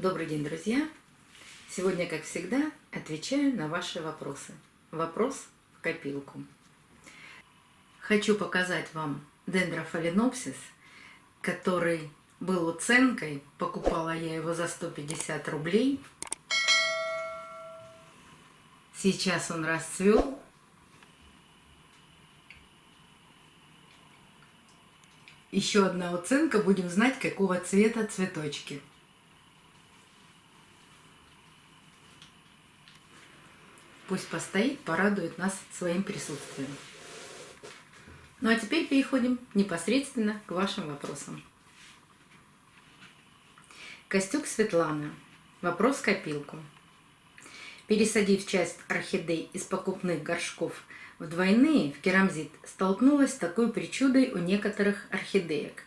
Добрый день, друзья! Сегодня, как всегда, отвечаю на ваши вопросы. Вопрос в копилку. Хочу показать вам дендрофаленопсис, который был уценкой. Покупала я его за 150 рублей. Сейчас он расцвел. Еще одна уценка, будем знать, какого цвета цветочки. Пусть постоит, порадует нас своим присутствием. Ну а теперь переходим непосредственно к вашим вопросам. Костюк Светлана. Вопрос в копилку. Пересадив часть орхидей из покупных горшков в двойные, в керамзит, столкнулась с такой причудой у некоторых орхидеек.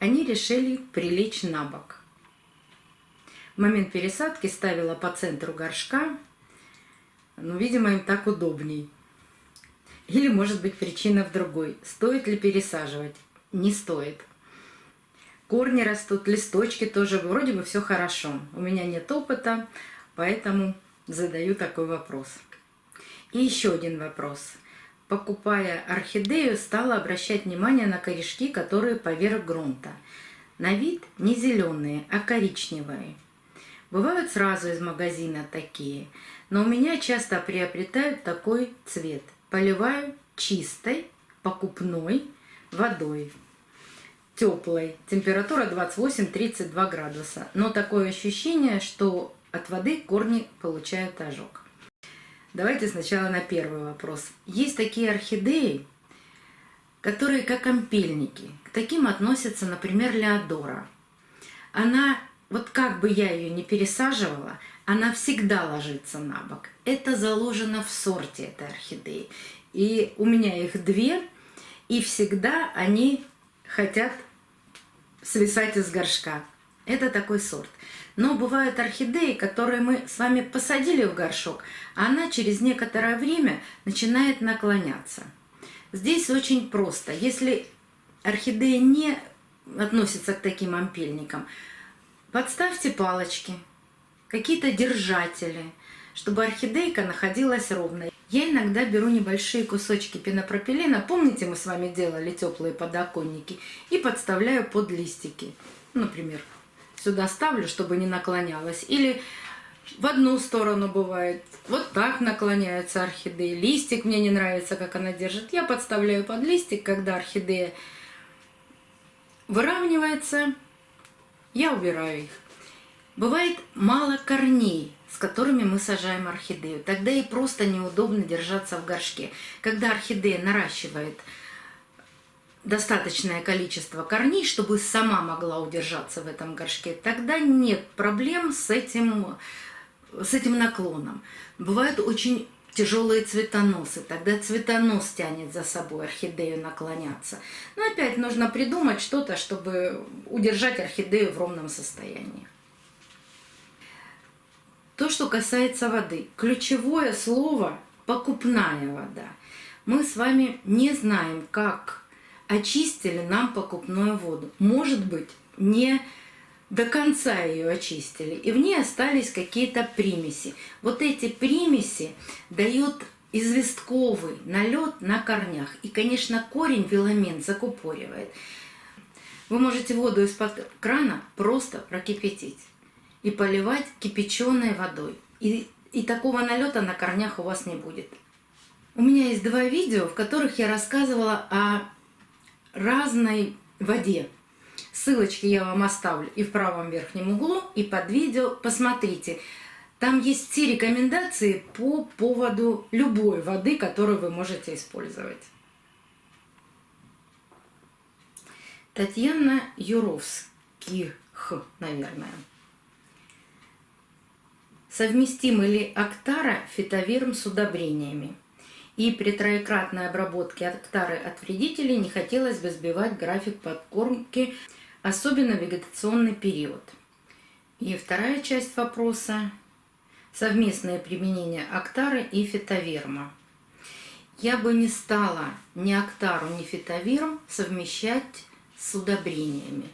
Они решили прилечь на бок. В момент пересадки ставила по центру горшка. Ну, видимо, им так удобней. Или, может быть, причина в другой. Стоит ли пересаживать? Не стоит. Корни растут, листочки тоже. Вроде бы все хорошо. У меня нет опыта, поэтому задаю такой вопрос. И еще один вопрос. Покупая орхидею, стала обращать внимание на корешки, которые поверх грунта. На вид не зеленые, а коричневые. Бывают сразу из магазина такие, но у меня часто приобретают такой цвет. Поливаю чистой, покупной водой, теплой. Температура 28-32 градуса. Но такое ощущение, что от воды корни получают ожог. Давайте сначала на первый вопрос. Есть такие орхидеи, которые как ампельники. К таким относятся, например, Леодора. Она... Вот как бы я ее не пересаживала, она всегда ложится на бок. Это заложено в сорте этой орхидеи. И у меня их две, и всегда они хотят свисать из горшка. Это такой сорт. Но бывают орхидеи, которые мы с вами посадили в горшок, а она через некоторое время начинает наклоняться. Здесь очень просто. Если орхидея не относится к таким ампельникам, подставьте палочки, какие-то держатели, чтобы орхидейка находилась ровно. Я иногда беру небольшие кусочки пенопропилена, помните, мы с вами делали теплые подоконники, и подставляю под листики. Например, сюда ставлю, чтобы не наклонялась. Или в одну сторону бывает, вот так наклоняются орхидеи. Листик мне не нравится, как она держит. Я подставляю под листик, когда орхидея выравнивается, я убираю их. Бывает мало корней, с которыми мы сажаем орхидею. Тогда ей просто неудобно держаться в горшке. Когда орхидея наращивает достаточное количество корней, чтобы сама могла удержаться в этом горшке, тогда нет проблем с этим наклоном. Бывают очень тяжелые цветоносы, тогда цветонос тянет за собой орхидею наклоняться. Но опять нужно придумать что-то, чтобы удержать орхидею в ровном состоянии. То, что касается воды. Ключевое слово – покупная вода. Мы с вами не знаем, как очистили нам покупную воду. Может быть, не до конца ее очистили, и в ней остались какие-то примеси. Вот эти примеси дают известковый налет на корнях. И, конечно, корень филамент закупоривает. Вы можете воду из-под крана просто прокипятить и поливать кипяченой водой. И такого налета на корнях у вас не будет. У меня есть два видео, в которых я рассказывала о разной воде. Ссылочки я вам оставлю и в правом верхнем углу, и под видео. Посмотрите. Там есть все рекомендации по поводу любой воды, которую вы можете использовать. Татьяна Юровских, наверное. Совместимы ли Актара фитоверм с удобрениями? И при троекратной обработке Актары от вредителей не хотелось бы сбивать график подкормки, особенно в вегетационный период. И вторая часть вопроса. Совместное применение Актары и фитоверма. Я бы не стала ни Актару, ни фитоверм совмещать с удобрениями.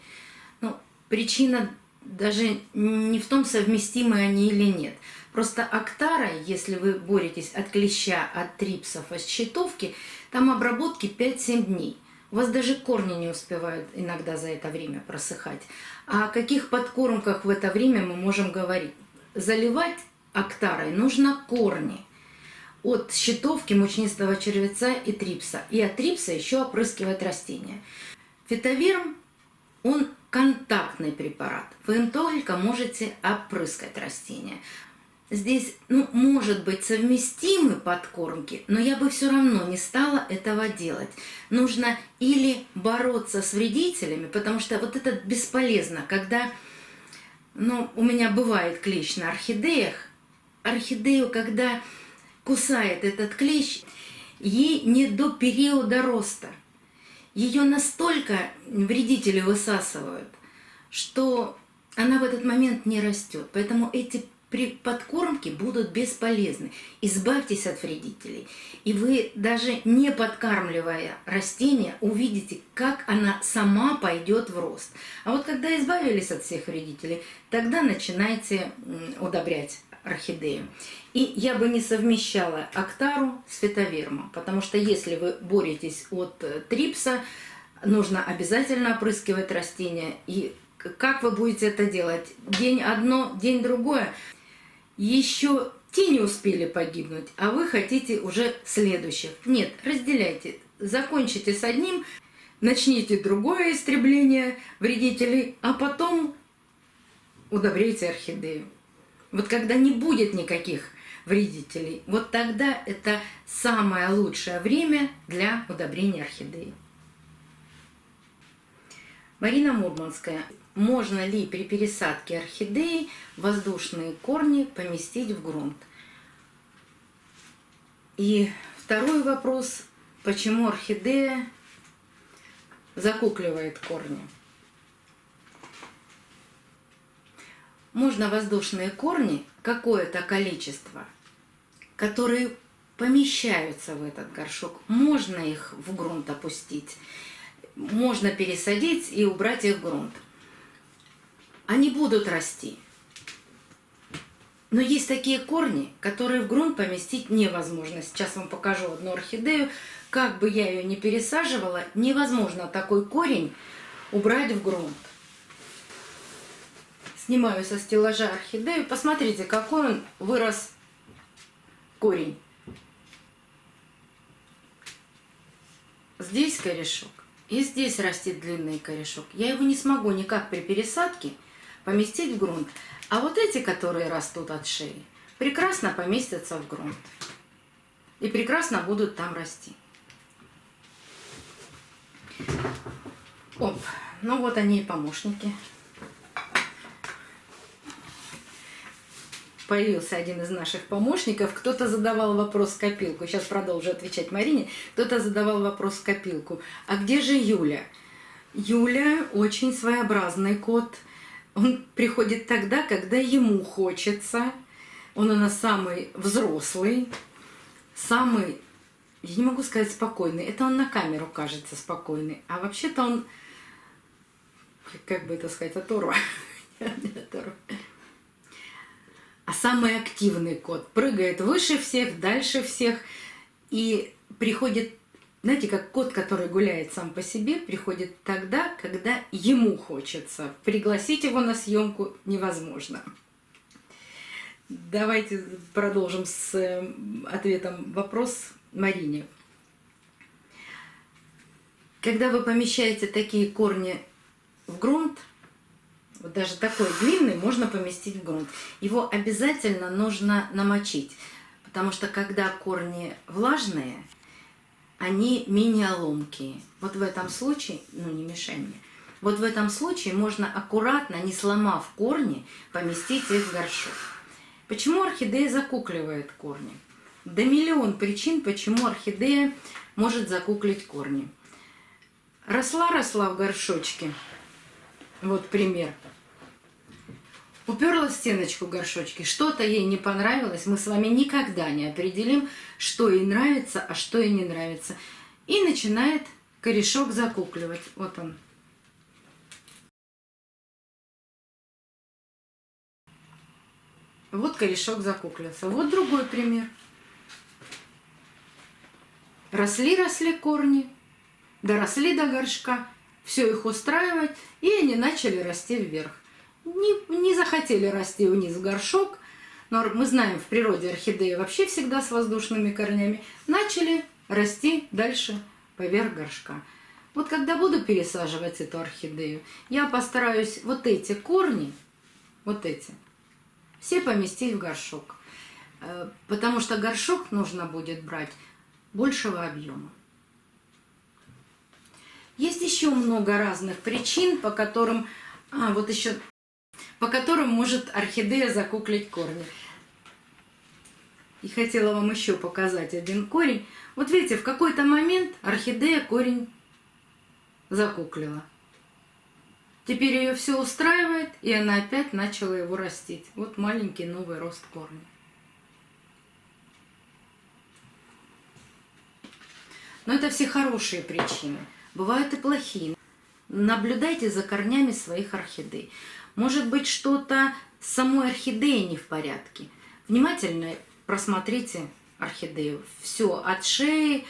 Ну, причина даже не в том, совместимы они или нет. Просто актара, если вы боретесь от клеща, от трипсов, от щитовки, там обработки 5-7 дней. У вас даже корни не успевают иногда за это время просыхать. А о каких подкормках в это время мы можем говорить? Заливать актарой нужно корни от щитовки, мучнистого червеца и трипса. И от трипса еще опрыскивать растения. Фитовирм, он контактный препарат. Вы им только можете опрыскать растения. Здесь, может быть, совместимы подкормки, но я бы все равно не стала этого делать. Нужно или бороться с вредителями, потому что вот это бесполезно, когда, у меня бывает клещ на орхидеях, орхидею, когда кусает этот клещ, ей не до периода роста. Ее настолько вредители высасывают, что она в этот момент не растет. Поэтому эти подкормки будут бесполезны. Избавьтесь от вредителей. И вы, даже не подкармливая растение, увидите, как она сама пойдет в рост. А вот когда избавились от всех вредителей, тогда начинайте удобрять орхидею. И я бы не совмещала актару с фитовирмом, потому что если вы боретесь от трипса, нужно обязательно опрыскивать растения. И как вы будете это делать? День одно, день другое. Еще те не успели погибнуть, а вы хотите уже следующих. Нет, разделяйте. Закончите с одним, начните другое истребление вредителей, а потом удобряйте орхидею. Вот когда не будет никаких вредителей, вот тогда это самое лучшее время для удобрения орхидеи. Марина Мурманская. Можно ли при пересадке орхидеи воздушные корни поместить в грунт? И второй вопрос. Почему орхидея закукливает корни? Можно воздушные корни, какое-то количество, которые помещаются в этот горшок, можно их в грунт опустить, можно пересадить и убрать их в грунт. Они будут расти. Но есть такие корни, которые в грунт поместить невозможно. Сейчас вам покажу одну орхидею. Как бы я ее ни пересаживала, невозможно такой корень убрать в грунт. Снимаю со стеллажа орхидею. Посмотрите, какой он вырос корень. Здесь корешок. И здесь растет длинный корешок. Я его не смогу никак при пересадке поместить в грунт. А вот эти, которые растут от шеи, прекрасно поместятся в грунт. И прекрасно будут там расти. Оп, вот они и помощники. Появился один из наших помощников. Кто-то задавал вопрос в копилку. Сейчас продолжу отвечать Марине. Кто-то задавал вопрос в копилку. А где же Юля? Юля очень своеобразный кот. Он приходит тогда, когда ему хочется. Он у нас самый взрослый, самый, я не могу сказать спокойный. Это он на камеру кажется спокойный. А вообще-то он, как бы это сказать, оторва. А самый активный кот прыгает выше всех, дальше всех и приходит, знаете, как кот, который гуляет сам по себе, приходит тогда, когда ему хочется. Пригласить его на съемку невозможно. Давайте продолжим с ответом вопрос Марине. Когда вы помещаете такие корни в грунт, вот даже такой длинный можно поместить в грунт. Его обязательно нужно намочить, потому что когда корни влажные, они менее ломкие. Вот в этом случае, не мешай мне, вот в этом случае можно аккуратно, не сломав корни, поместить их в горшок. Почему орхидея закукливает корни? Да миллион причин, почему орхидея может закуклить корни. Росла в горшочке. Вот пример. Уперла в стеночку горшочки, что-то ей не понравилось, мы с вами никогда не определим, что ей нравится, а что ей не нравится. И начинает корешок закукливать. Вот он. Вот корешок закуклился. Вот другой пример. Росли корни, доросли до горшка, все их устраивает, и они начали расти вверх. Не захотели расти вниз в горшок, но мы знаем, в природе орхидеи вообще всегда с воздушными корнями, начали расти дальше поверх горшка. Вот когда буду пересаживать эту орхидею, я постараюсь вот эти корни, вот эти, все поместить в горшок. Потому что горшок нужно будет брать большего объема. Есть еще много разных причин, по которым может орхидея закуклить корни. И хотела вам еще показать один корень. Вот видите, в какой-то момент орхидея корень закуклила. Теперь ее все устраивает, и она опять начала его растить. Вот маленький новый рост корня. Но это все хорошие причины. Бывают и плохие. Наблюдайте за корнями своих орхидей. Может быть, что-то с самой орхидеей не в порядке. Внимательно просмотрите орхидею. Все от шеи,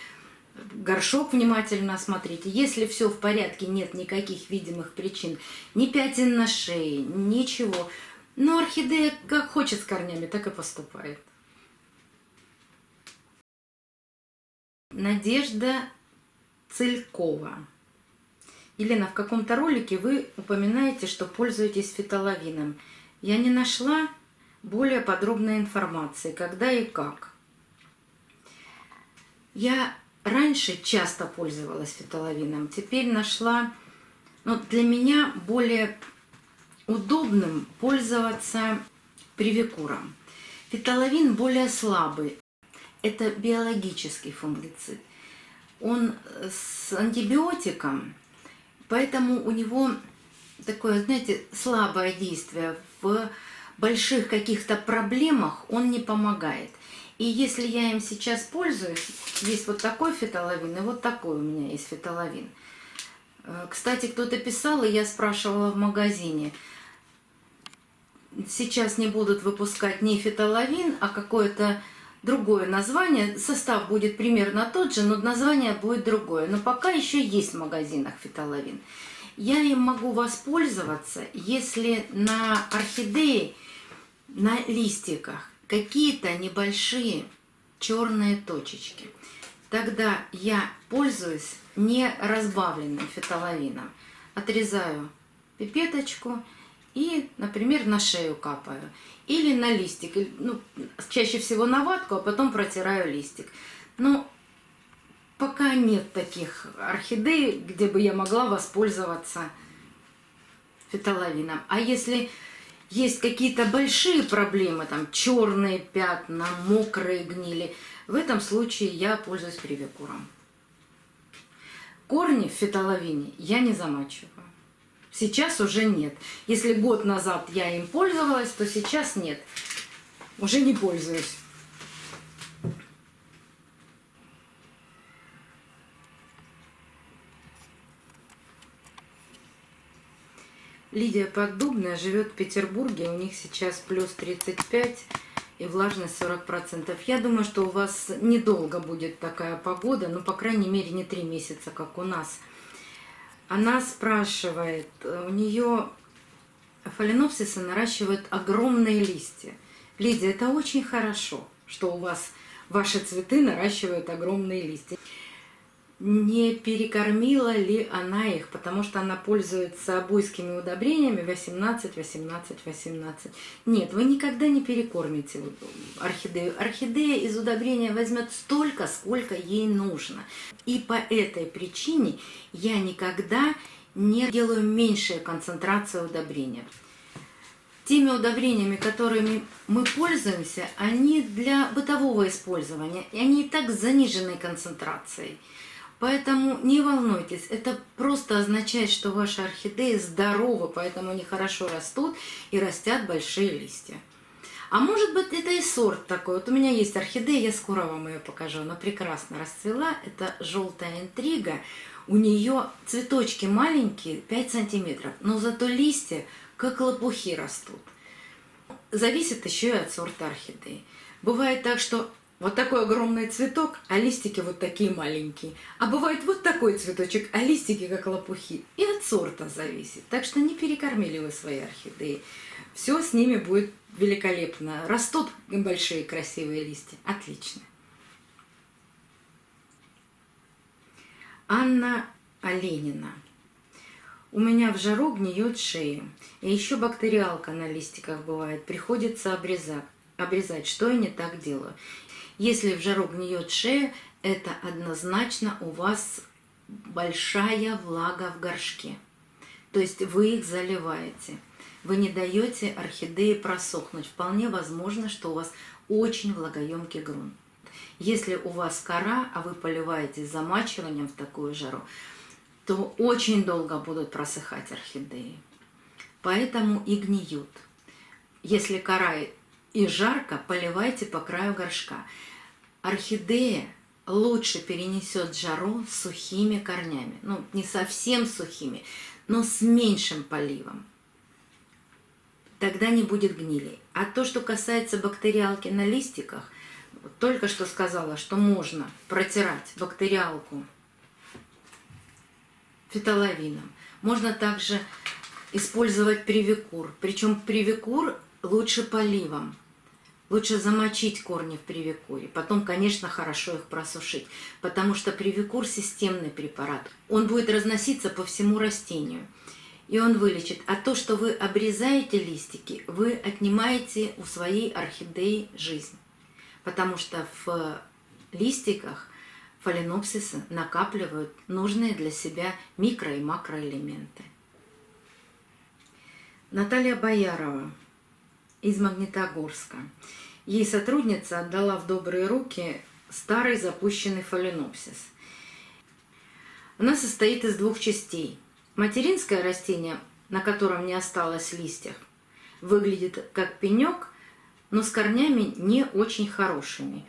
горшок внимательно осмотрите. Если все в порядке, нет никаких видимых причин, ни пятен на шее, ничего. Но орхидея как хочет с корнями, так и поступает. Надежда Целькова. Елена, в каком-то ролике вы упоминаете, что пользуетесь фитоловином. Я не нашла более подробной информации, когда и как. Я раньше часто пользовалась фитоловином, теперь нашла, но для меня более удобным пользоваться привикуром. Фитоловин более слабый. Это биологический фунгицид. Он с антибиотиком, поэтому у него такое, знаете, слабое действие. В больших каких-то проблемах он не помогает. И если я им сейчас пользуюсь, есть вот такой фитоловин и вот такой у меня есть фитоловин. Кстати, кто-то писал, и я спрашивала в магазине. Сейчас не будут выпускать не фитоловин, а какое-то другое название. Состав будет примерно тот же, но название будет другое. Но пока еще есть в магазинах фитоловин. Я им могу воспользоваться, если на орхидее, на листиках какие-то небольшие черные точечки. Тогда я пользуюсь не разбавленным фитоловином. Отрезаю пипеточку и, например, на шею капаю. Или на листик. Ну, чаще всего на ватку, а потом протираю листик. Но пока нет таких орхидей, где бы я могла воспользоваться фитоловином. А если есть какие-то большие проблемы, там черные пятна, мокрые гнили, в этом случае я пользуюсь привикуром. Корни в фитоловине я не замачиваю. Сейчас уже нет. Если год назад я им пользовалась, то сейчас нет. Уже не пользуюсь. Лидия Поддубная живет в Петербурге. У них сейчас плюс 35 и влажность 40%. Я думаю, что у вас недолго будет такая погода. Ну, по крайней мере, не 3 месяца, как у нас. Она спрашивает, у нее фаленопсисы наращивают огромные листья. Лидия, это очень хорошо, что у вас ваши цветы наращивают огромные листья. Не перекормила ли она их, потому что она пользуется обойскими удобрениями 18, 18, 18. Нет, вы никогда не перекормите орхидею. Орхидея из удобрения возьмет столько, сколько ей нужно. И по этой причине я никогда не делаю меньшую концентрацию удобрения. Теми удобрениями, которыми мы пользуемся, они для бытового использования, и они и так с заниженной концентрацией. Поэтому не волнуйтесь, это просто означает, что ваши орхидеи здоровы, поэтому они хорошо растут и растят большие листья. А может быть, это и сорт такой. Вот у меня есть орхидея, я скоро вам ее покажу. Она прекрасно расцвела. Это желтая интрига. У нее цветочки маленькие, 5 сантиметров, но зато листья как лопухи растут. зависит еще и от сорта орхидеи. Бывает так, что вот такой огромный цветок, а листики вот такие маленькие. А бывает вот такой цветочек, а листики как лопухи. И от сорта зависит. Так что не перекормили вы свои орхидеи. Все с ними будет великолепно. Растут большие красивые листья. Отлично. Анна Оленина. У меня в жару гниет шея. И еще бактериалка на листиках бывает. Приходится обрезать. Что я не так делаю? Если в жару гниет шея, это однозначно у вас большая влага в горшке. То есть вы их заливаете. Вы не даете орхидее просохнуть. Вполне возможно, что у вас очень влагоемкий грунт. Если у вас кора, а вы поливаете замачиванием в такую жару, то очень долго будут просыхать орхидеи. Поэтому и гниют. Если кора и жарко, поливайте по краю горшка. Орхидея лучше перенесет жару с сухими корнями. Ну, не совсем сухими, но с меньшим поливом. Тогда не будет гнили. А то, что касается бактериалки на листиках, только что сказала, что можно протирать бактериалку фитоловином. Можно также использовать привикур. Причем привикур лучше поливом. Лучше замочить корни в привикуре. Потом, конечно, хорошо их просушить. Потому что привикур – системный препарат. Он будет разноситься по всему растению. И он вылечит. А то, что вы обрезаете листики, вы отнимаете у своей орхидеи жизнь. Потому что в листиках фаленопсисы накапливают нужные для себя микро- и макроэлементы. Наталья Боярова из Магнитогорска. Ей сотрудница отдала в добрые руки старый запущенный фаленопсис. Она состоит из двух частей. Материнское растение, на котором не осталось листьев, выглядит как пенек, но с корнями не очень хорошими.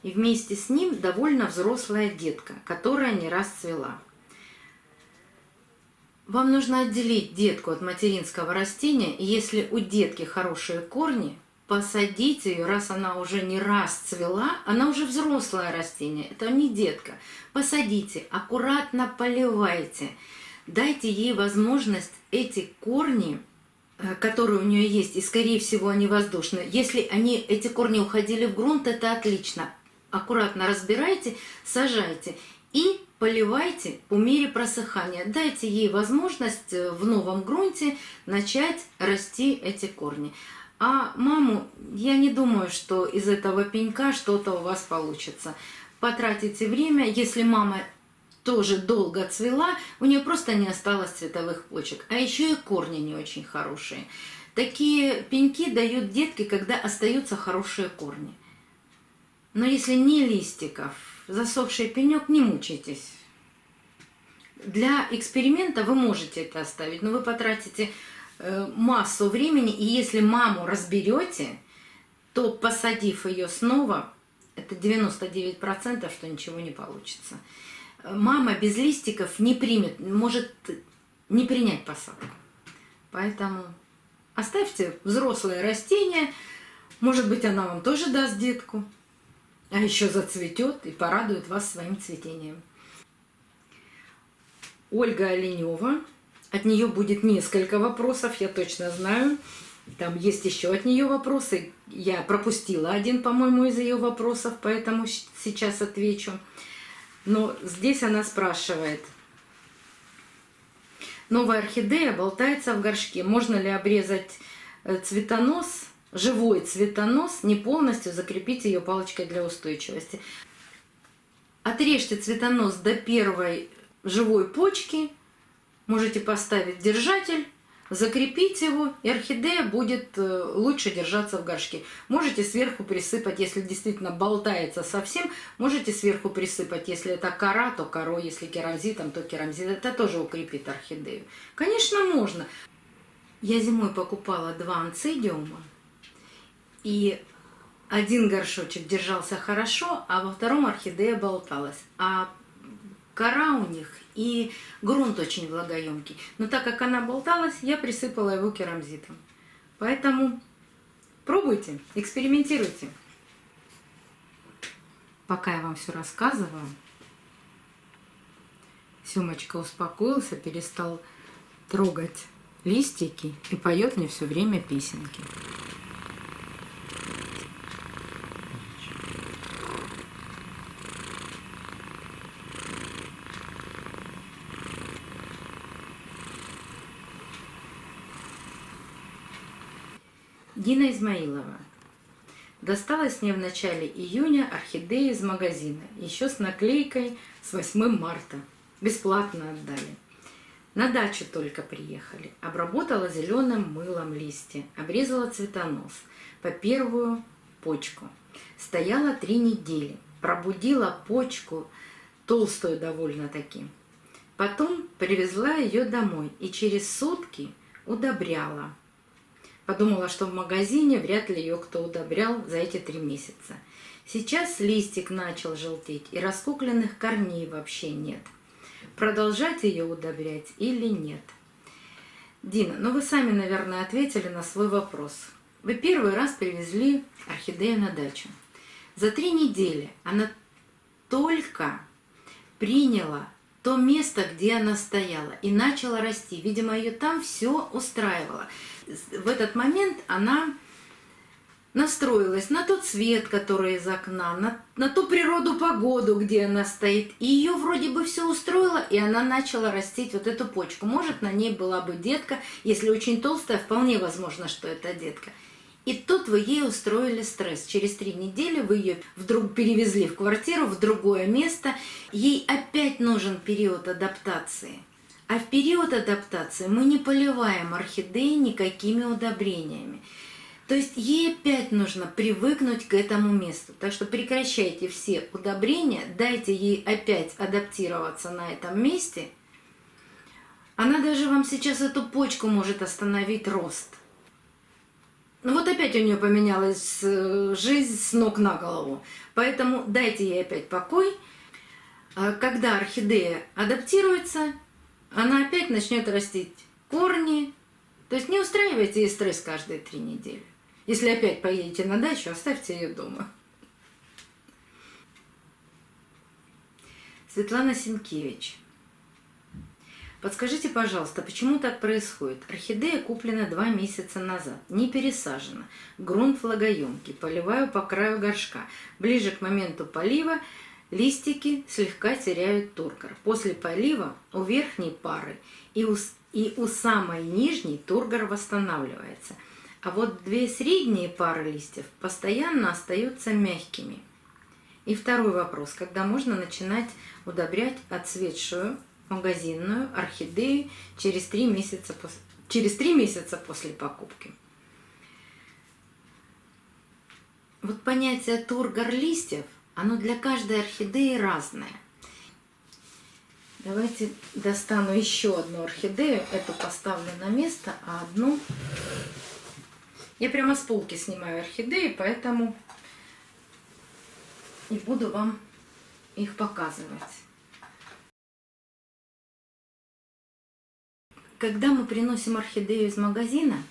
И вместе с ним довольно взрослая детка, которая не раз цвела. Вам нужно отделить детку от материнского растения, и если у детки хорошие корни, посадите ее, раз она уже не раз цвела, она уже взрослое растение, это не детка. Посадите, аккуратно поливайте, дайте ей возможность эти корни, которые у нее есть, и скорее всего они воздушные, если эти корни уходили в грунт, это отлично. Аккуратно разбирайте, сажайте и поливайте по мере просыхания. Дайте ей возможность в новом грунте начать расти эти корни. А маму, я не думаю, что из этого пенька что-то у вас получится. Потратите время, если мама тоже долго цвела, у нее просто не осталось цветовых почек. А еще и корни не очень хорошие. Такие пеньки дают детки, когда остаются хорошие корни. Но если не листиков, засохший пенек, не мучайтесь. Для эксперимента вы можете это оставить, но вы потратите массу времени, и если маму разберете, то, посадив ее снова, это 99%, что ничего не получится. Мама без листиков не примет, может не принять посадку. Поэтому оставьте взрослое растение, может быть, она вам тоже даст детку. А еще зацветет и порадует вас своим цветением. Ольга Оленева. От нее будет несколько вопросов, я точно знаю. Там есть еще от нее вопросы. Я пропустила один, по-моему, из ее вопросов, поэтому сейчас отвечу. Но здесь она спрашивает. Новая орхидея болтается в горшке. Можно ли обрезать цветонос? Живой цветонос, не полностью закрепить ее палочкой для устойчивости. Отрежьте цветонос до первой живой почки, можете поставить держатель, закрепить его, и орхидея будет лучше держаться в горшке. Можете сверху присыпать, если действительно болтается совсем, можете сверху присыпать, если это кора, то корой, если керамзитом, то керамзит. Это тоже укрепит орхидею. Конечно, можно. Я зимой покупала 2 анцидиума, и один горшочек держался хорошо, а во втором орхидея болталась. А кора у них и грунт очень влагоемкий. Но так как она болталась, я присыпала его керамзитом. Поэтому Пробуйте, экспериментируйте. Пока я вам все рассказываю, Сёмочка успокоился, перестал трогать листики и поет мне все время песенки. Дина Измаилова. Досталась мне в начале июня орхидея из магазина, еще с наклейкой с 8 марта. Бесплатно отдали. На дачу только приехали. Обработала зеленым мылом листья, обрезала цветонос по первую почку. Стояла 3 недели, пробудила почку, толстую довольно-таки. Потом привезла ее домой и через сутки удобряла. Подумала, что в магазине вряд ли ее кто удобрял за эти 3 месяца. Сейчас листик начал желтеть, и раскукленных корней вообще нет. Продолжать ее удобрять или нет? Дина, ну вы сами, наверное, ответили на свой вопрос. Вы первый раз привезли орхидею на дачу. За 3 недели она только приняла то место, где она стояла, и начала расти. Видимо, ее там все устраивало. В этот момент она настроилась на тот свет, который из окна, на ту природу, погоду, где она стоит. И ее вроде бы все устроило, и она начала растить вот эту почку. Может, на ней была бы детка. Если очень толстая, вполне возможно, что это детка. И тут вы ей устроили стресс. Через 3 недели вы ее вдруг перевезли в квартиру, в другое место. Ей опять нужен период адаптации. А в период адаптации мы не поливаем орхидеи никакими удобрениями. То есть ей опять нужно привыкнуть к этому месту. Так что прекращайте все удобрения, дайте ей опять адаптироваться на этом месте. Она даже вам сейчас эту почку может остановить рост. Ну вот опять у нее поменялась жизнь с ног на голову. Поэтому дайте ей опять покой. Когда орхидея адаптируется, она опять начнет растить корни. То есть не устраивайте ей стресс каждые 3 недели. Если опять поедете на дачу, оставьте ее дома. Светлана Сенкевич. Подскажите, пожалуйста, почему так происходит? Орхидея куплена 2 месяца назад, не пересажена. Грунт влагоемкий, поливаю по краю горшка. Ближе к моменту полива листики слегка теряют тургор. После полива у верхней пары и у самой нижней тургор восстанавливается. А вот 2 средние пары листьев постоянно остаются мягкими. И второй вопрос. Когда можно начинать удобрять отцветшую магазинную орхидею через 3 месяца после покупки? Вот понятие тургор листьев, оно для каждой орхидеи разное. Давайте достану еще одну орхидею. Эту поставлю на место, а одну... Я прямо с полки снимаю орхидеи, поэтому и буду вам их показывать. Когда мы приносим орхидею из магазина,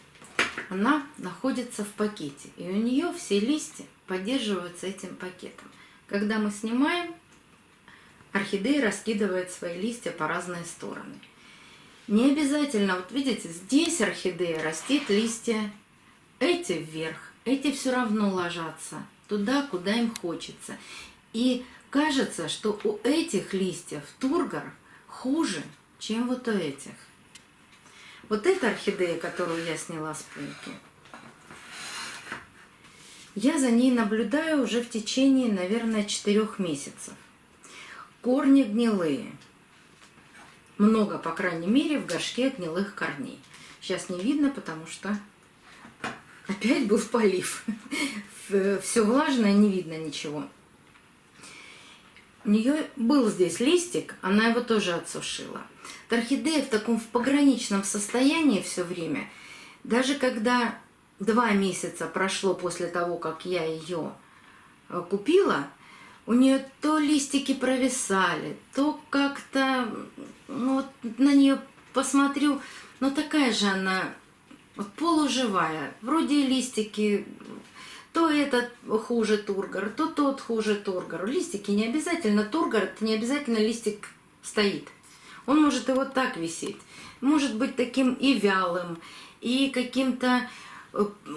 она находится в пакете, и у нее все листья поддерживаются этим пакетом. Когда мы снимаем, орхидея раскидывает свои листья по разные стороны. Не обязательно, вот видите, здесь орхидея растит листья, эти вверх, эти все равно ложатся туда, куда им хочется. И кажется, что у этих листьев тургор хуже, чем вот у этих. Вот эта орхидея, которую я сняла с полки, я за ней наблюдаю уже в течение, наверное, 4 месяцев. Корни гнилые. Много, по крайней мере, в горшке гнилых корней. Сейчас не видно, потому что опять был полив. Все влажное, не видно ничего. У нее был здесь листик, она его тоже отсушила. Орхидея в таком пограничном состоянии все время. Даже когда 2 месяца прошло после того, как я ее купила, у нее то листики провисали, то как-то, ну, вот на нее посмотрю, но такая же она Вот полуживая, вроде листики, то этот хуже тургор, то тот хуже тургор. Листики не обязательно тургор, это не обязательно листик стоит. Он может и вот так висеть. Может быть таким и вялым, и каким-то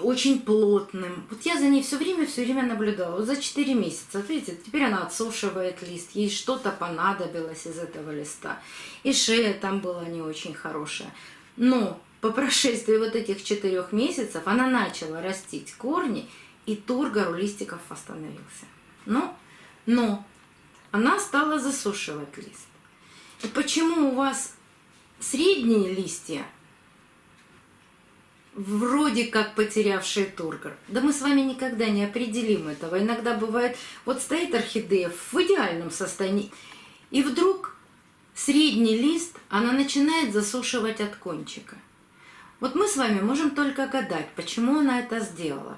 очень плотным. Вот я за ней все время наблюдала. Вот за 4 месяца, вот видите, теперь она отсушивает лист. Ей что-то понадобилось из этого листа. И шея там была не очень хорошая. Но по прошествии вот этих 4 месяцев она начала растить корни, и тургор у листиков остановился. Но она стала засушивать лист. И почему у вас средние листья вроде как потерявшие тургор? Да мы с вами никогда не определим этого. Иногда бывает, вот стоит орхидея в идеальном состоянии, и вдруг средний лист она начинает засушивать от кончика. Вот мы с вами можем только гадать, почему она это сделала.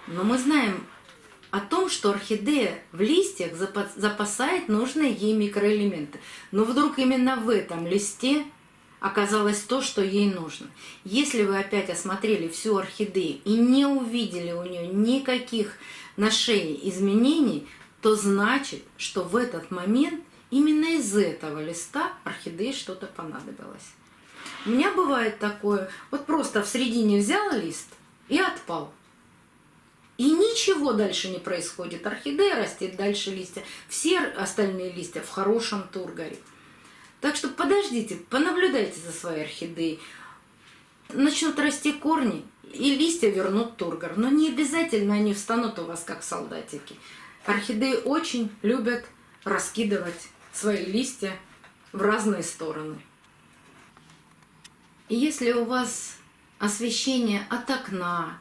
Но мы знаем о том, что орхидея в листьях запасает нужные ей микроэлементы. Но вдруг именно в этом листе оказалось то, что ей нужно. Если вы опять осмотрели всю орхидею и не увидели у нее никаких на шее изменений, то значит, что в этот момент именно из этого листа орхидее что-то понадобилось. У меня бывает такое, вот просто в середине взял лист и отпал. И ничего дальше не происходит. Орхидея растет дальше листья. Все остальные листья в хорошем тургоре. Так что подождите, понаблюдайте за своей орхидеей. Начнут расти корни, и листья вернут тургор. Но не обязательно они встанут у вас как солдатики. Орхидеи очень любят раскидывать свои листья в разные стороны. И если у вас освещение от окна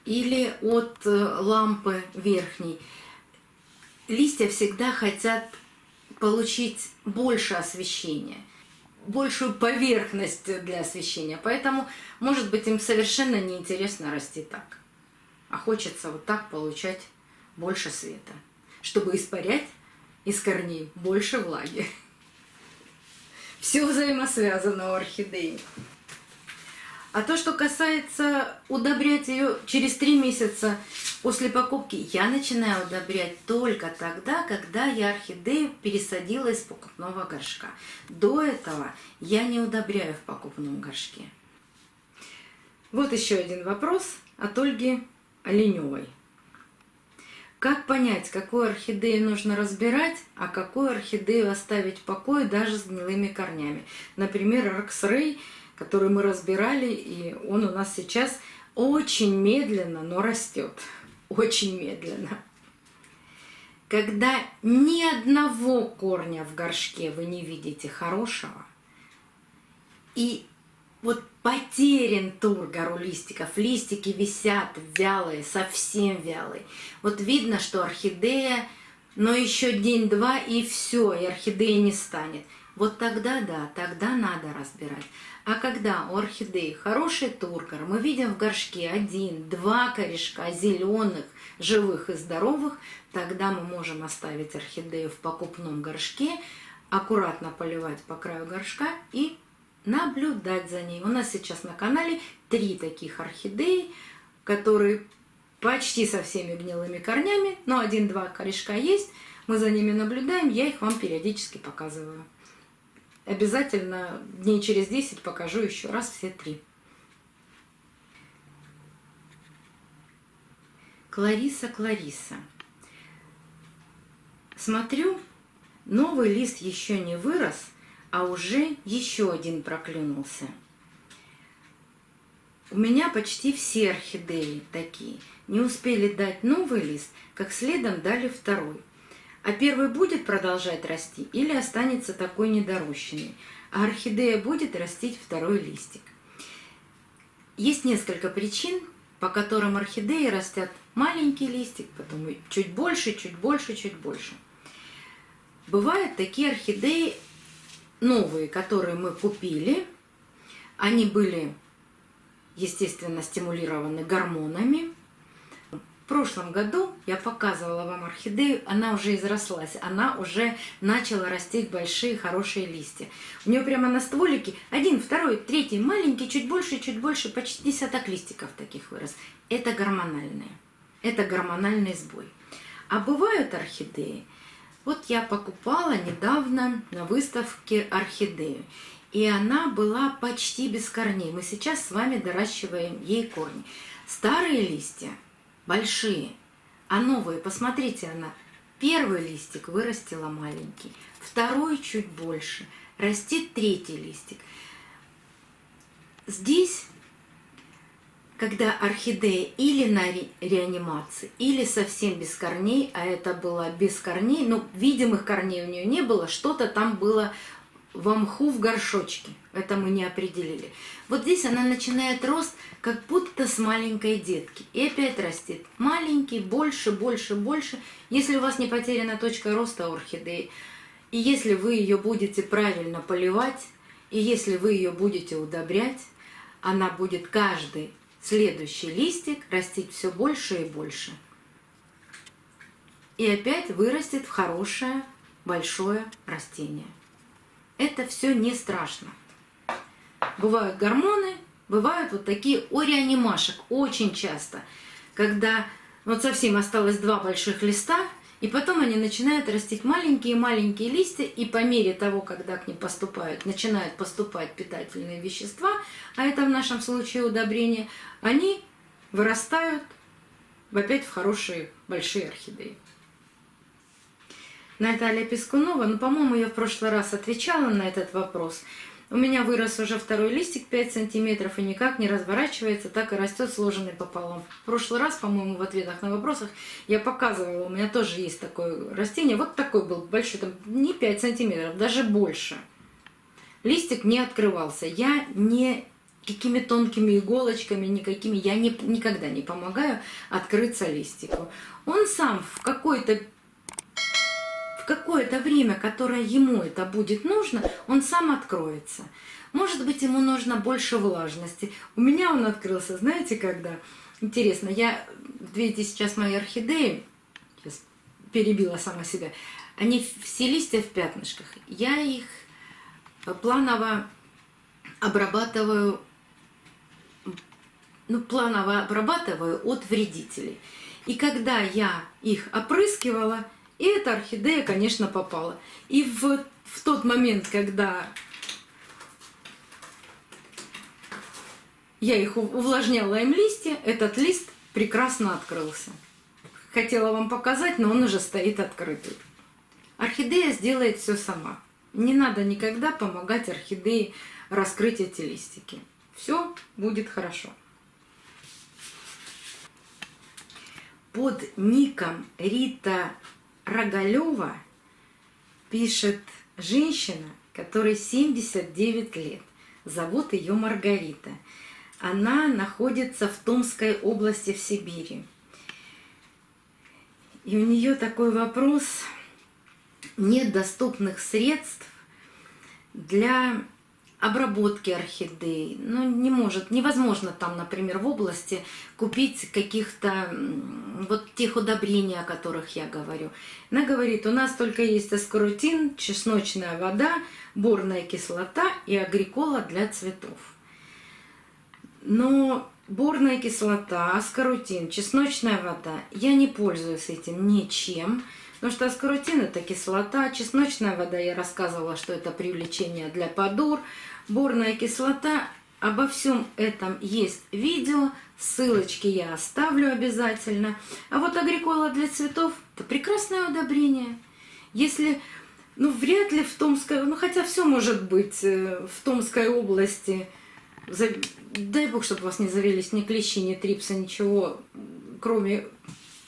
или от лампы верхней, листья всегда хотят получить больше освещения, большую поверхность для освещения. Поэтому, может быть, им совершенно неинтересно расти так. А хочется вот так получать больше света, чтобы испарять из корней больше влаги. Все взаимосвязано у орхидеи. А то, что касается удобрять ее через 3 месяца после покупки, я начинаю удобрять только тогда, когда я орхидею пересадила из покупного горшка. До этого я не удобряю в покупном горшке. Вот еще один вопрос от Ольги Оленевой. Как понять, какую орхидею нужно разбирать, а какую орхидею оставить в покое даже с гнилыми корнями? Например, Аркс-Рэй, который мы разбирали, и он у нас сейчас очень медленно, но растет. Очень медленно. Когда ни одного корня в горшке вы не видите хорошего, и вот потерян тургор у листиков, листики висят вялые, совсем вялые. Вот видно, что орхидея, но еще день-два и все, и орхидеи не станет. Вот тогда да, тогда надо разбирать. А когда у орхидеи хороший тургор, мы видим в горшке 1-2 корешка зеленых, живых и здоровых, тогда мы можем оставить орхидею в покупном горшке, аккуратно поливать по краю горшка и наблюдать за ней. У нас сейчас на канале 3 таких орхидеи, которые почти со всеми гнилыми корнями, но 1-2 корешка есть. Мы за ними наблюдаем, я их вам периодически показываю. Обязательно дней через 10 покажу еще раз все 3. Клариса. Смотрю, новый лист еще не вырос, а уже еще один проклюнулся. У меня почти все орхидеи такие. Не успели дать новый лист, как следом дали второй. А первый будет продолжать расти или останется такой недорощенный, а орхидея будет растить второй листик. Есть несколько причин, по которым орхидеи растят маленький листик, потом чуть больше, чуть больше, чуть больше. Бывают такие орхидеи новые, которые мы купили. Они были, естественно, стимулированы гормонами. В прошлом году я показывала вам орхидею, она уже изрослась, она уже начала растить большие хорошие листья. У нее прямо на стволике один, второй, третий, маленький, чуть больше, почти десяток листиков таких вырос. Это гормональные, это гормональный сбой. А бывают орхидеи. Вот я покупала недавно на выставке орхидею, и она была почти без корней. Мы сейчас с вами доращиваем ей корни. Старые листья большие, а новые, посмотрите, она первый листик вырастила маленький, второй чуть больше, растет третий листик. Здесь, когда орхидея или на реанимации, или совсем без корней, а это было без корней, но видимых корней у нее не было, что-то там было в мху в горшочке, это мы не определили. Вот здесь она начинает рост, как будто с маленькой детки. И опять растет маленький, больше. Если у вас не потеряна точка роста орхидеи, и если вы ее будете правильно поливать, и если вы ее будете удобрять, она будет каждый следующий листик растить все больше и больше. И опять вырастет в хорошее, большое растение. Это все не страшно. Бывают гормоны, бывают вот такие реанимашек очень часто, когда вот совсем осталось два больших листа, и потом они начинают растить маленькие листья, и по мере того, когда к ним начинают поступать питательные вещества, а это в нашем случае удобрения, они вырастают опять в хорошие большие орхидеи. Наталья Пискунова, по-моему, я в прошлый раз отвечала на этот вопрос. У меня вырос уже второй листик 5 сантиметров и никак не разворачивается, так и растет сложенный пополам. В прошлый раз, по-моему, в ответах на вопросах я показывала, у меня тоже есть такое растение, вот такой был большой, там не 5 сантиметров, даже больше. Листик не открывался, я не какими тонкими иголочками, никакими, я никогда не помогаю открыться листику. Он сам в какое-то время, которое ему это будет нужно, он сам откроется. Может быть, ему нужно больше влажности. У меня он открылся, знаете, когда? Интересно, видите, сейчас мои орхидеи, сейчас перебила сама себя, они все листья в пятнышках. Я их планово обрабатываю от вредителей. И когда я их опрыскивала, и эта орхидея, конечно, попала. И в тот момент, когда я их увлажняла им листья, этот лист прекрасно открылся. Хотела вам показать, но он уже стоит открытый. Орхидея сделает все сама. Не надо никогда помогать орхидее раскрыть эти листики. Все будет хорошо. Под ником Рита Рогалева пишет женщина, которой 79 лет. Зовут ее Маргарита. Она находится в Томской области в Сибири. И у нее такой вопрос: нет доступных средств для обработки орхидей. Невозможно там, например, в области купить каких-то вот тех удобрений, о которых я говорю. Она говорит, у нас только есть аскорутин, чесночная вода, борная кислота и агрикола для цветов. Но борная кислота, аскорутин, чесночная вода, я не пользуюсь этим ничем. Потому что аскорутин – это кислота, чесночная вода, я рассказывала, что это привлечение для подур, борная кислота. Обо всем этом есть видео, ссылочки я оставлю обязательно. А вот агрикола для цветов – это прекрасное удобрение. Если, вряд ли в Томской, хотя все может быть в Томской области, дай бог, чтобы у вас не завелись ни клещи, ни трипсы, ничего, кроме...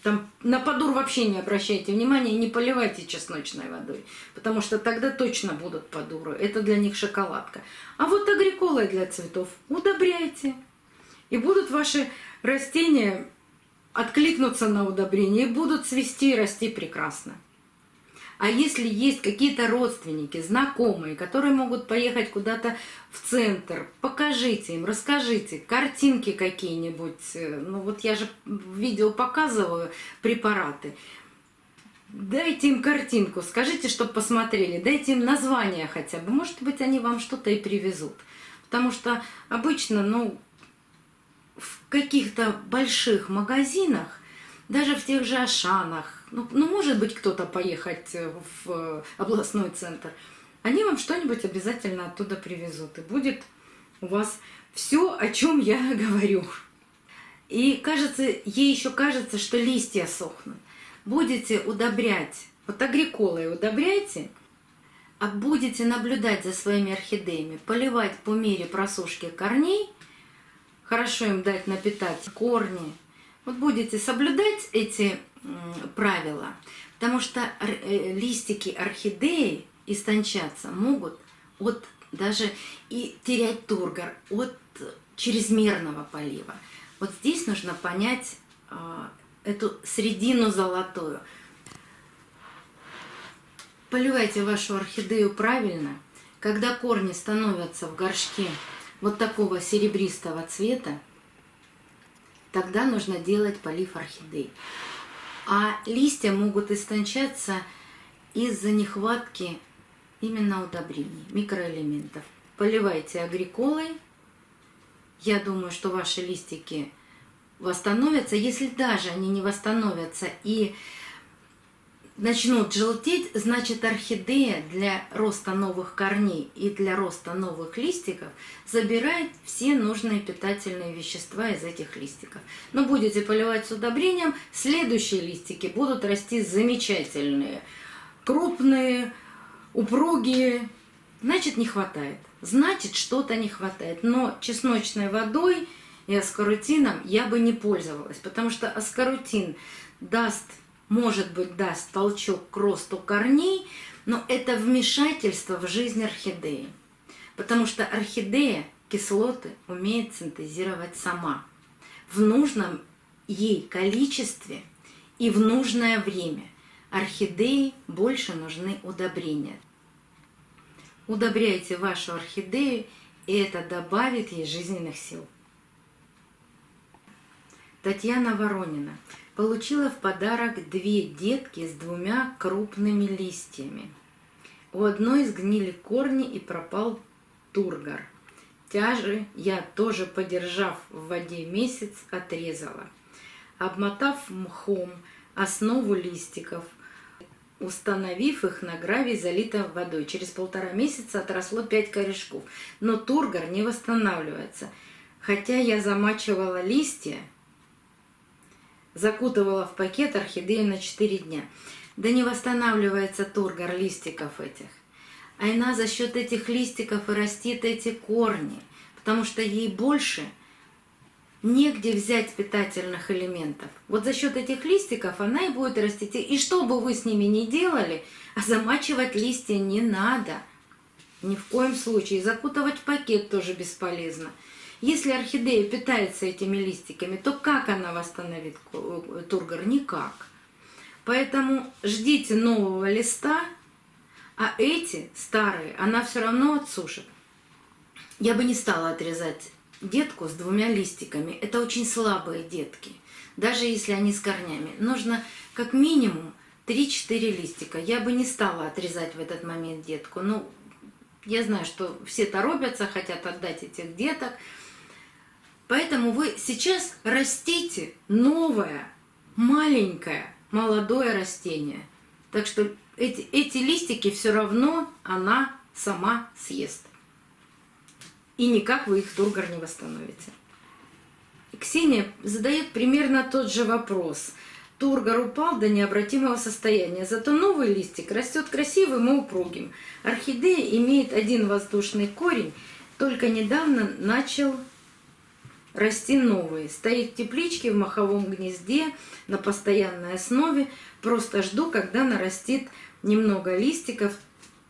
Там на подур вообще не обращайте внимания и не поливайте чесночной водой, потому что тогда точно будут подуры. Это для них шоколадка. А вот агриколой для цветов удобряйте. И будут ваши растения откликнуться на удобрение и будут цвести и расти прекрасно. А если есть какие-то родственники, знакомые, которые могут поехать куда-то в центр, покажите им, расскажите, картинки какие-нибудь. Ну вот я же в видео показываю препараты. Дайте им картинку, скажите, чтобы посмотрели, дайте им название хотя бы. Может быть, они вам что-то и привезут. Потому что обычно, ну, в каких-то больших магазинах, даже в тех же Ашанах, ну может быть, кто-то поехать в областной центр, они вам что-нибудь обязательно оттуда привезут. И будет у вас все, о чем я говорю. И кажется, ей еще кажется, что листья сохнут. Будете удобрять, вот агриколой удобряйте, а будете наблюдать за своими орхидеями, поливать по мере просушки корней, хорошо им дать напитать корни. Вот будете соблюдать эти правила, потому что листики орхидеи истончаться могут от даже и терять тургор от чрезмерного полива. Вот здесь нужно понять эту средину золотую. Поливайте вашу орхидею правильно. Когда корни становятся в горшке вот такого серебристого цвета, тогда нужно делать полив орхидей. А листья могут истончаться из-за нехватки именно удобрений, микроэлементов. Поливайте агриколой. Я думаю, что ваши листики восстановятся. Если даже они не восстановятся и начнут желтеть, значит орхидея для роста новых корней и для роста новых листиков забирает все нужные питательные вещества из этих листиков. Но будете поливать с удобрением, следующие листики будут расти замечательные, крупные, упругие. Значит, не хватает. Значит, что-то не хватает. Но чесночной водой и аскорутином я бы не пользовалась, потому что аскорутин даст, может быть, даст толчок к росту корней, но это вмешательство в жизнь орхидеи. Потому что орхидея кислоты умеет синтезировать сама в нужном ей количестве и в нужное время. Орхидеи больше нужны удобрения. Удобряйте вашу орхидею, и это добавит ей жизненных сил. Татьяна Воронина получила в подарок 2 детки с 2 крупными листьями. У одной сгнили корни и пропал тургор. Тяжи я, тоже подержав в воде месяц, отрезала. Обмотав мхом основу листиков, установив их на гравий, залитом водой. Через 1,5 месяца отросло 5 корешков. Но тургор не восстанавливается. Хотя я замачивала листья, закутывала в пакет орхидею на 4 дня. Да не восстанавливается тургор листиков этих. А она за счет этих листиков и растит эти корни, потому что ей больше негде взять питательных элементов. Вот за счет этих листиков она и будет расти. И что бы вы с ними ни делали, а замачивать листья не надо. Ни в коем случае. Закутывать в пакет тоже бесполезно. Если орхидея питается этими листиками, то как она восстановит тургор? Никак. Поэтому ждите нового листа, а эти старые она все равно отсушит. Я бы не стала отрезать детку с 2 листиками. Это очень слабые детки. Даже если они с корнями. Нужно как минимум 3-4 листика. Я бы не стала отрезать в этот момент детку. Ну, я знаю, что все торопятся, хотят отдать этих деток. Поэтому вы сейчас растите новое, маленькое, молодое растение. Так что эти листики все равно она сама съест. И никак вы их тургор не восстановите. Ксения задает примерно тот же вопрос. Тургор упал до необратимого состояния, зато новый листик растет красивым и упругим. Орхидея имеет 1 воздушный корень, только недавно начал расти новый. Стоит в тепличке в моховом гнезде на постоянной основе. Просто жду, когда нарастит немного листиков,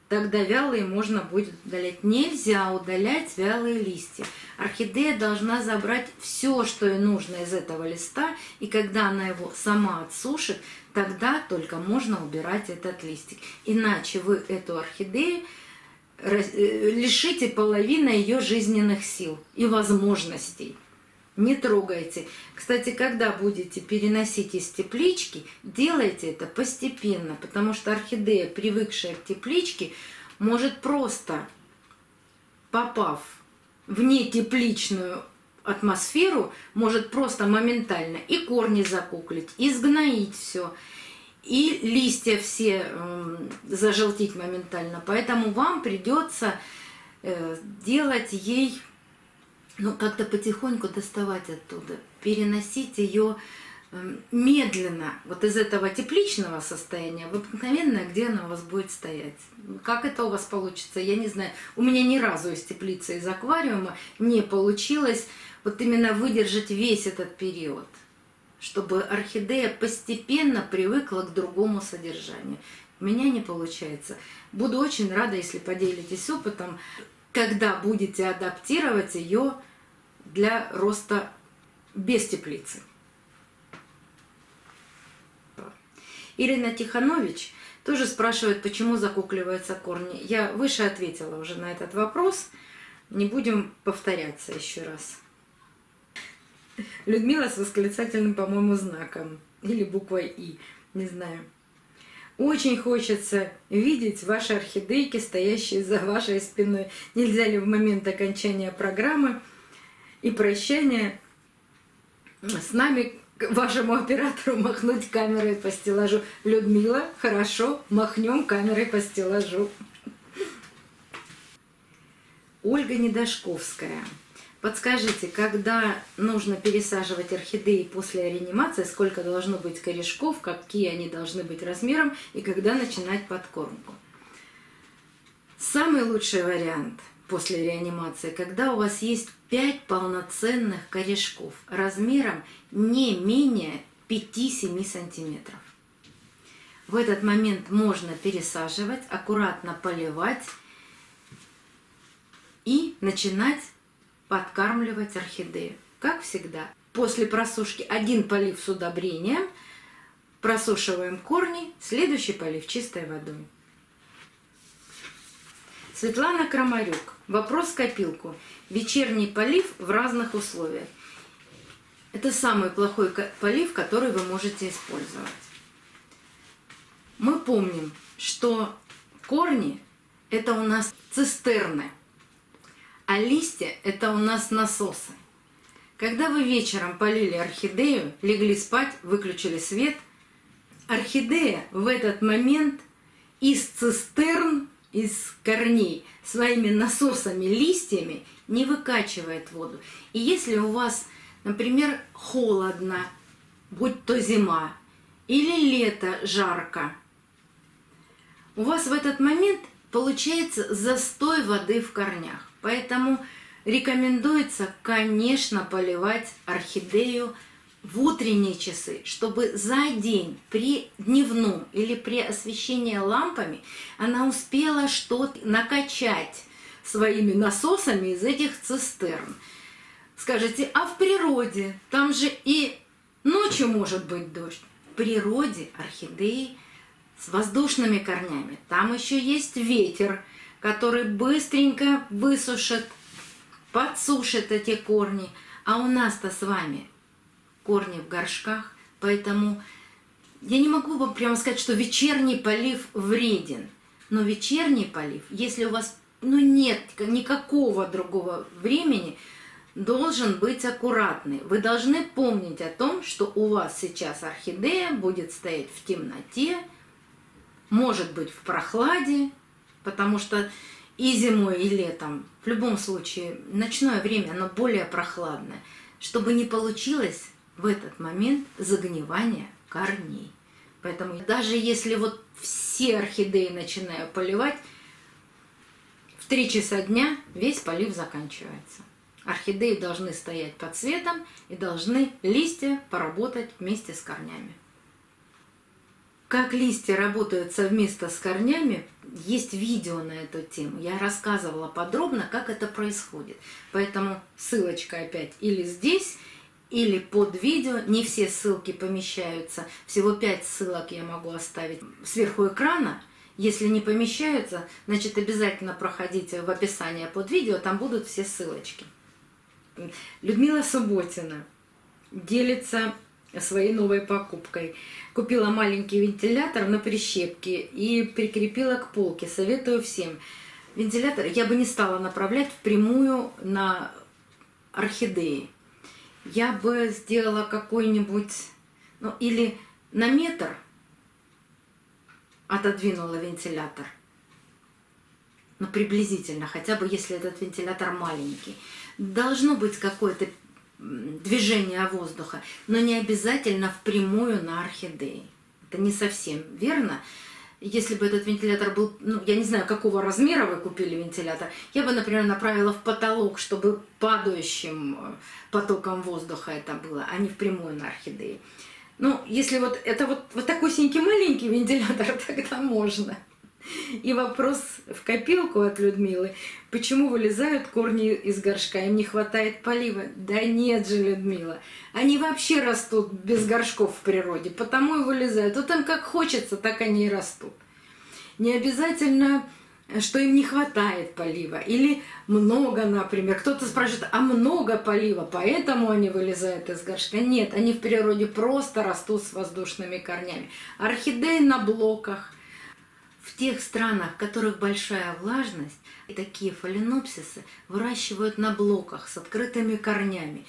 тогда вялые можно будет удалять. Нельзя удалять вялые листья. Орхидея должна забрать все, что ей нужно из этого листа, и когда она его сама отсушит, тогда только можно убирать этот листик. Иначе вы эту орхидею лишите половины ее жизненных сил и возможностей. Не трогайте. Кстати, когда будете переносить из теплички, делайте это постепенно, потому что орхидея, привыкшая к тепличке, может просто, попав в нетепличную атмосферу, может просто моментально и корни закуклить, и сгноить все, и листья все зажелтить моментально. Поэтому вам придется делать ей, ну, как-то потихоньку доставать оттуда, переносить ее медленно, вот из этого тепличного состояния в обыкновенное, где она у вас будет стоять. Как это у вас получится, я не знаю. У меня ни разу из теплицы, из аквариума не получилось вот именно выдержать весь этот период, чтобы орхидея постепенно привыкла к другому содержанию. У меня не получается. Буду очень рада, если поделитесь опытом, когда будете адаптировать ее для роста без теплицы. Ирина Тиханович тоже спрашивает, почему закукливаются корни. Я выше ответила уже на этот вопрос. Не будем повторяться еще раз. Людмила с восклицательным, по-моему, знаком. Или буквой И. Не знаю. Очень хочется видеть ваши орхидейки, стоящие за вашей спиной. Нельзя ли в момент окончания программы и прощания с нами, вашему оператору, махнуть камерой по стеллажу? Людмила, хорошо, махнем камерой по стеллажу. Ольга Недошковская. Подскажите, когда нужно пересаживать орхидеи после реанимации, сколько должно быть корешков, какие они должны быть размером и когда начинать подкормку? Самый лучший вариант после реанимации, когда у вас есть 5 полноценных корешков размером не менее 5-7 сантиметров. В этот момент можно пересаживать, аккуратно поливать и начинать подкармливать орхидею. Как всегда, после просушки один полив с удобрением, просушиваем корни, следующий полив чистой водой. Светлана Крамарюк. Вопрос в копилку. Вечерний полив в разных условиях. Это самый плохой полив, который вы можете использовать. Мы помним, что корни – это у нас цистерны, а листья – это у нас насосы. Когда вы вечером полили орхидею, легли спать, выключили свет, орхидея в этот момент из цистерн, из корней, своими насосами, листьями не выкачивает воду. И если у вас, например, холодно, будь то зима, или лето жарко, у вас в этот момент получается застой воды в корнях. Поэтому рекомендуется, конечно, поливать орхидею в утренние часы, чтобы за день при дневном или при освещении лампами она успела что-то накачать своими насосами из этих цистерн. Скажете, а в природе? Там же и ночью может быть дождь. В природе орхидеи с воздушными корнями. Там еще есть ветер, который быстренько высушит, подсушит эти корни. А у нас-то с вами корни в горшках, поэтому я не могу вам прямо сказать, что вечерний полив вреден. Но вечерний полив, если у вас нет никакого другого времени, должен быть аккуратный. Вы должны помнить о том, что у вас сейчас орхидея будет стоять в темноте, может быть в прохладе, потому что и зимой, и летом, в любом случае, ночное время, оно более прохладное, чтобы не получилось в этот момент загнивание корней. Поэтому даже если вот все орхидеи начинаю поливать, в 3 часа дня весь полив заканчивается. Орхидеи должны стоять под светом и должны листья поработать вместе с корнями. Как листья работают совместно с корнями, есть видео на эту тему. Я рассказывала подробно, как это происходит. Поэтому ссылочка опять или здесь, или под видео. Не все ссылки помещаются. Всего 5 ссылок я могу оставить сверху экрана. Если не помещаются, значит обязательно проходите в описание под видео, там будут все ссылочки. Людмила Субботина делится своей новой покупкой. Купила маленький вентилятор на прищепке и прикрепила к полке. Советую всем. Вентилятор я бы не стала направлять впрямую на орхидеи. Я бы сделала какой-нибудь, ну или на метр отодвинула вентилятор. Ну, приблизительно, хотя бы если этот вентилятор маленький. Должно быть какое-то движение воздуха, но не обязательно впрямую на орхидеи. Это не совсем верно. Если бы этот вентилятор был, ну, я не знаю, какого размера вы купили вентилятор, я бы, например, направила в потолок, чтобы падающим потоком воздуха это было, а не впрямую на орхидеи. Ну, если вот это вот такой синенький маленький вентилятор, тогда можно. И вопрос в копилку от Людмилы. Почему вылезают корни из горшка? Им не хватает полива? Да нет же, Людмила. Они вообще растут без горшков в природе, потому и вылезают. Вот им как хочется, так они и растут. Не обязательно, что им не хватает полива. Или много, например. Кто-то спрашивает, а много полива, поэтому они вылезают из горшка? Нет, они в природе просто растут с воздушными корнями. Орхидеи на блоках. В тех странах, в которых большая влажность, и такие фаленопсисы выращивают на блоках с открытыми корнями.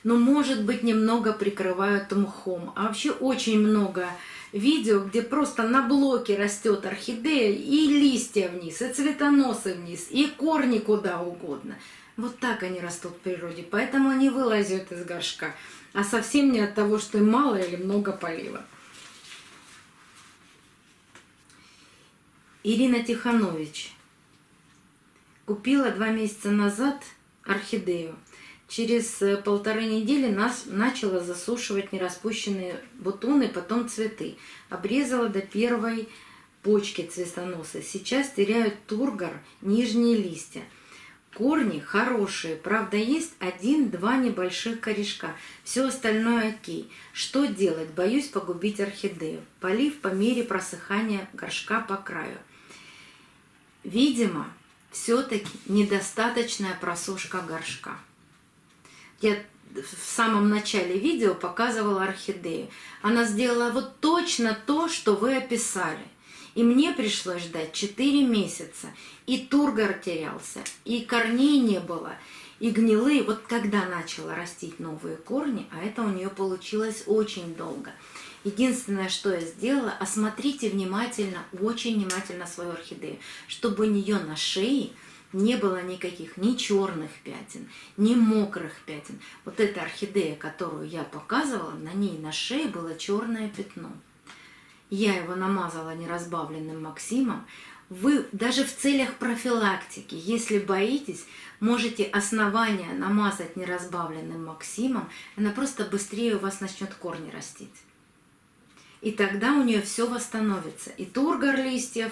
Но, может быть, немного прикрывают мхом. А вообще очень много видео, где просто на блоке растет орхидея, и листья вниз, и цветоносы вниз, и корни куда угодно. Вот так они растут в природе, поэтому они вылазят из горшка. А совсем не от того, что им мало или много полива. Ирина Тиханович купила 2 месяца назад орхидею. Через 1,5 недели начала засушивать нераспущенные бутоны, потом цветы. Обрезала до первой почки цветоноса. Сейчас теряют тургор нижние листья. Корни хорошие, правда есть 1-2 небольших корешка. Все остальное окей. Что делать? Боюсь погубить орхидею. Полив по мере просыхания горшка по краю. Видимо, все-таки недостаточная просушка горшка. Я в самом начале видео показывала орхидею. Она сделала вот точно то, что вы описали. И мне пришлось ждать 4 месяца. И тургор терялся, и корней не было, и гнилые. Вот когда начала растить новые корни, а это у нее получилось очень долго. Единственное, что я сделала, осмотрите внимательно, очень внимательно свою орхидею, чтобы у нее на шее не было никаких ни черных пятен, ни мокрых пятен. Вот эта орхидея, которую я показывала, на ней на шее было черное пятно. Я его намазала неразбавленным Максимом. Вы даже в целях профилактики, если боитесь, можете основание намазать неразбавленным Максимом, она просто быстрее у вас начнет корни растить. И тогда у нее все восстановится. И тургор листьев,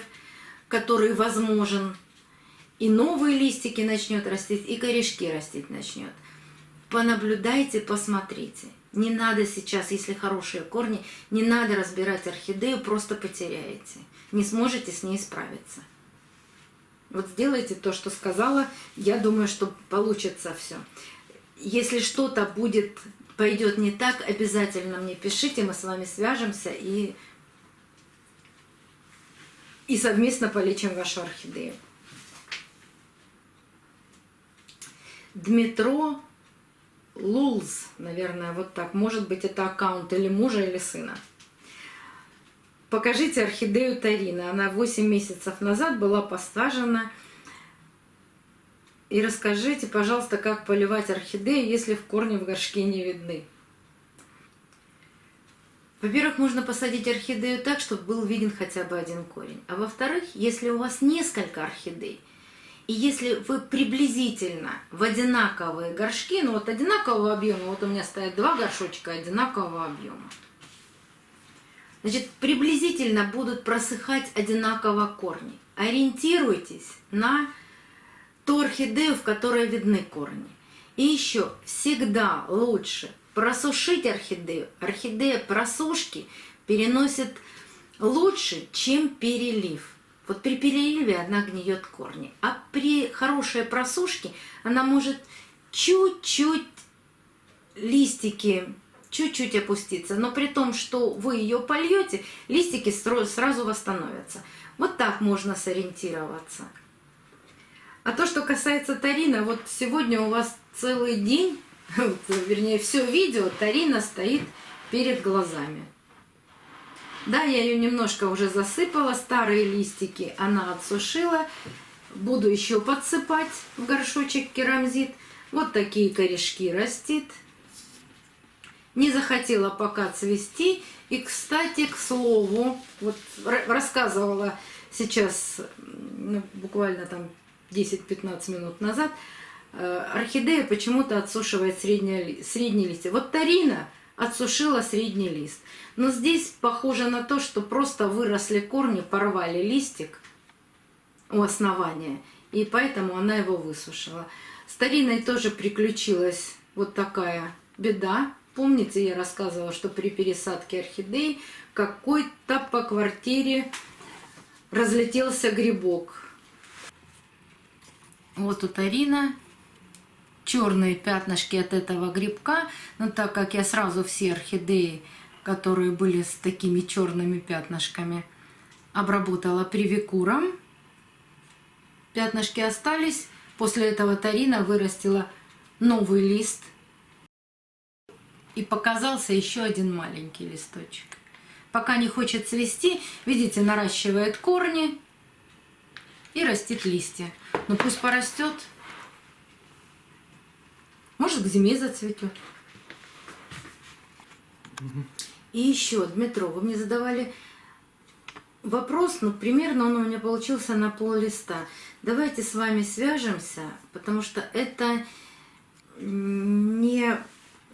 который возможен, и новые листики начнет растить, и корешки растить начнет. Понаблюдайте, посмотрите. Не надо сейчас, если хорошие корни, не надо разбирать орхидею, просто потеряете. Не сможете с ней справиться. Вот сделайте то, что сказала. Я думаю, что получится все. Если что-то пойдет не так, обязательно мне пишите, мы с вами свяжемся и совместно полечим вашу орхидею. Дмитро Лулз, наверное, вот так. Может быть, это аккаунт или мужа, или сына. Покажите орхидею Тарина. Она 8 месяцев назад была посажена. И расскажите, пожалуйста, как поливать орхидею, если в корни в горшке не видны. Во-первых, можно посадить орхидею так, чтобы был виден хотя бы один корень. А во-вторых, если у вас несколько орхидей, и если вы приблизительно в одинаковые горшки, ну вот одинакового объема, вот у меня стоят 2 горшочка одинакового объема, Значит, приблизительно будут просыхать одинаково корни. Ориентируйтесь на ту орхидею, в которой видны корни. И еще всегда лучше просушить орхидею. Орхидея просушки переносит лучше, чем перелив. Вот при переливе она гниет корни, а при хорошей просушке она может чуть-чуть листики чуть-чуть опуститься, но при том, что вы ее польете, листики сразу восстановятся. Вот так можно сориентироваться. А то, что касается тарина, вот сегодня у вас целый день, вернее, все видео, тарина стоит перед глазами. Да, я ее немножко уже засыпала, старые листики она отсушила. Буду еще подсыпать в горшочек керамзит. Вот такие корешки растит. Не захотела пока цвести. И, кстати, к слову, вот рассказывала сейчас, ну, буквально там 10-15 минут назад, орхидея почему-то отсушивает средние листья. Вот тарина отсушила средний лист. Но здесь похоже на то, что просто выросли корни, порвали листик у основания, и поэтому она его высушила. С тариной тоже приключилась вот такая беда. Помните, я рассказывала, что при пересадке орхидеи какой-то по квартире разлетелся грибок. Вот у тарина черные пятнышки от этого грибка, но так как я сразу все орхидеи, которые были с такими черными пятнышками, обработала привикуром, пятнышки остались. После этого тарина вырастила новый лист, и показался еще один маленький листочек. Пока не хочет цвести, видите, наращивает корни и растит листья. Ну пусть порастет. Может, к зиме зацветет. И еще, Дмитро, вы мне задавали вопрос, ну, примерно он у меня получился на пол-листа. Давайте с вами свяжемся, потому что это не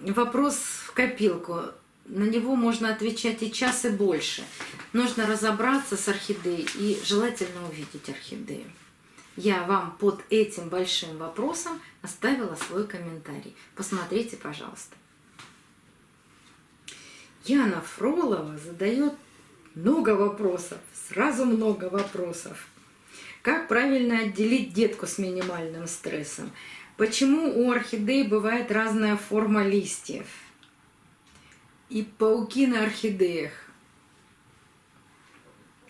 вопрос в копилку. На него можно отвечать и час, и больше. Нужно разобраться с орхидеей и желательно увидеть орхидею. Я вам под этим большим вопросом оставила свой комментарий. Посмотрите, пожалуйста. Яна Фролова задает много вопросов, сразу много вопросов. Как правильно отделить детку с минимальным стрессом? Почему у орхидей бывает разная форма листьев? И пауки на орхидеях.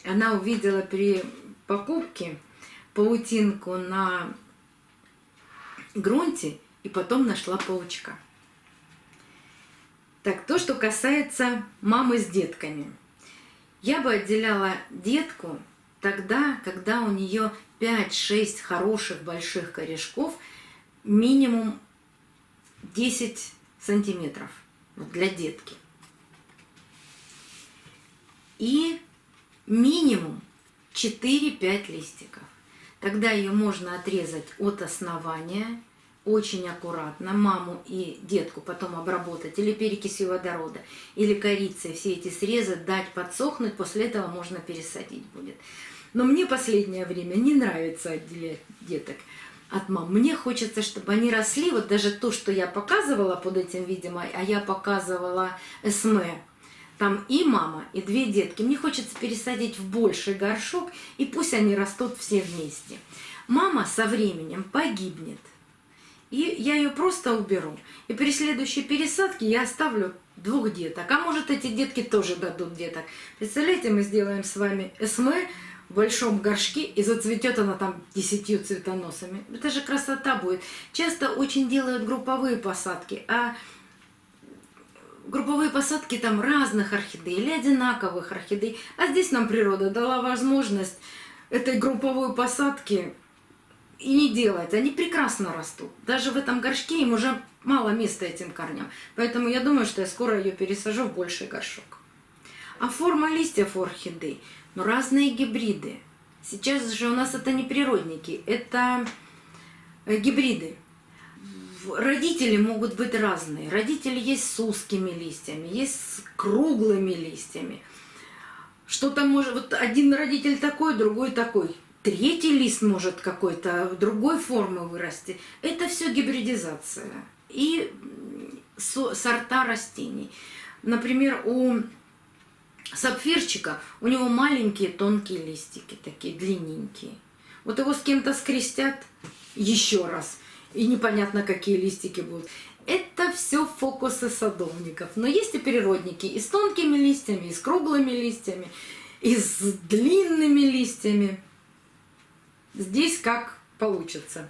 Она увидела при покупке паутинку на грунте и потом нашла паучка. Так, то, что касается мамы с детками. Я бы отделяла детку тогда, когда у нее 5-6 хороших больших корешков, минимум 10 сантиметров для детки. И минимум 4-5 листиков. Тогда ее можно отрезать от основания, очень аккуратно, маму и детку потом обработать или перекисью водорода, или корицей, все эти срезы дать подсохнуть, после этого можно пересадить будет. Но мне последнее время не нравится отделять деток от мам. Мне хочется, чтобы они росли, вот даже то, что я показывала под этим видео, а я показывала СМЭ, там и мама, и 2 детки. Мне хочется пересадить в больший горшок, и пусть они растут все вместе. Мама со временем погибнет, и я ее просто уберу. И при следующей пересадке я оставлю 2 деток. А может, эти детки тоже дадут деток. Представляете, мы сделаем с вами СМЭ в большом горшке, и зацветет она там 10 цветоносами. Это же красота будет. Часто очень делают групповые посадки, а групповые посадки там разных орхидей или одинаковых орхидей. А здесь нам природа дала возможность этой групповой посадки и не делать. Они прекрасно растут. Даже в этом горшке им уже мало места этим корням. Поэтому я думаю, что я скоро ее пересажу в больший горшок. А форма листьев у орхидей, ну, разные гибриды. Сейчас же у нас это не природники, это гибриды. Родители могут быть разные. Родители есть с узкими листьями, есть с круглыми листьями. Что-то может, вот один родитель такой, другой такой. Третий лист может какой-то другой формы вырасти. Это все гибридизация. И сорта растений. Например, у сапфирчика, у него маленькие тонкие листики, такие длинненькие. Вот его с кем-то скрестят еще раз, и непонятно, какие листики будут. Это все фокусы садовников. Но есть и природники и с тонкими листьями, и с круглыми листьями, и с длинными листьями. Здесь как получится.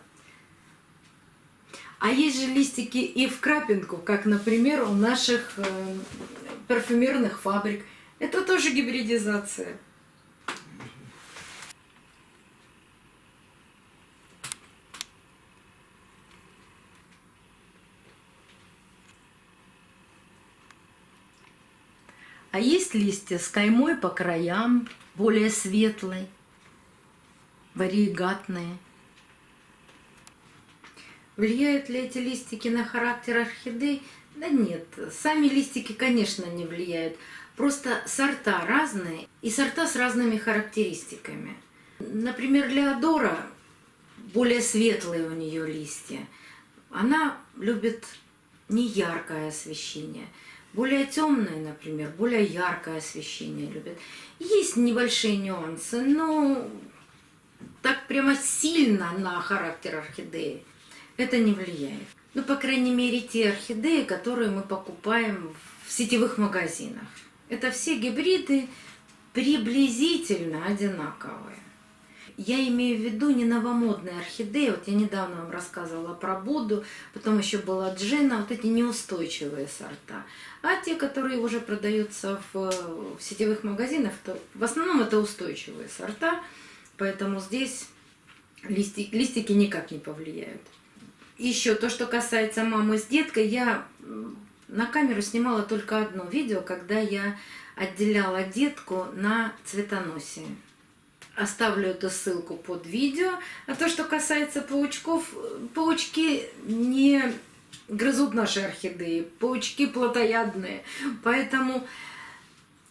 А есть же листики и в крапинку, как, например, у наших парфюмерных фабрик. Это тоже гибридизация. А есть листья с каймой по краям, более светлые, вариегатные. Влияют ли эти листики на характер орхидей? Да нет, сами листики, конечно, не влияют. Просто сорта разные и сорта с разными характеристиками. Например, Леодора, более светлые у нее листья. Она любит неяркое освещение. Более темные, например, более яркое освещение любят. Есть небольшие нюансы, но так прямо сильно на характер орхидеи это не влияет. Ну, по крайней мере, те орхидеи, которые мы покупаем в сетевых магазинах. Это все гибриды приблизительно одинаковые. Я имею в виду не новомодные орхидеи. Вот я недавно вам рассказывала про Будду, потом еще была Джена, вот эти неустойчивые сорта. А те, которые уже продаются в сетевых магазинах, то в основном это устойчивые сорта, поэтому здесь листики никак не повлияют. Еще то, что касается мамы с деткой, я на камеру снимала только одно видео, когда я отделяла детку на цветоносе. Оставлю эту ссылку под видео. А то, что касается паучков, паучки не грызут наши орхидеи, паучки плотоядные. Поэтому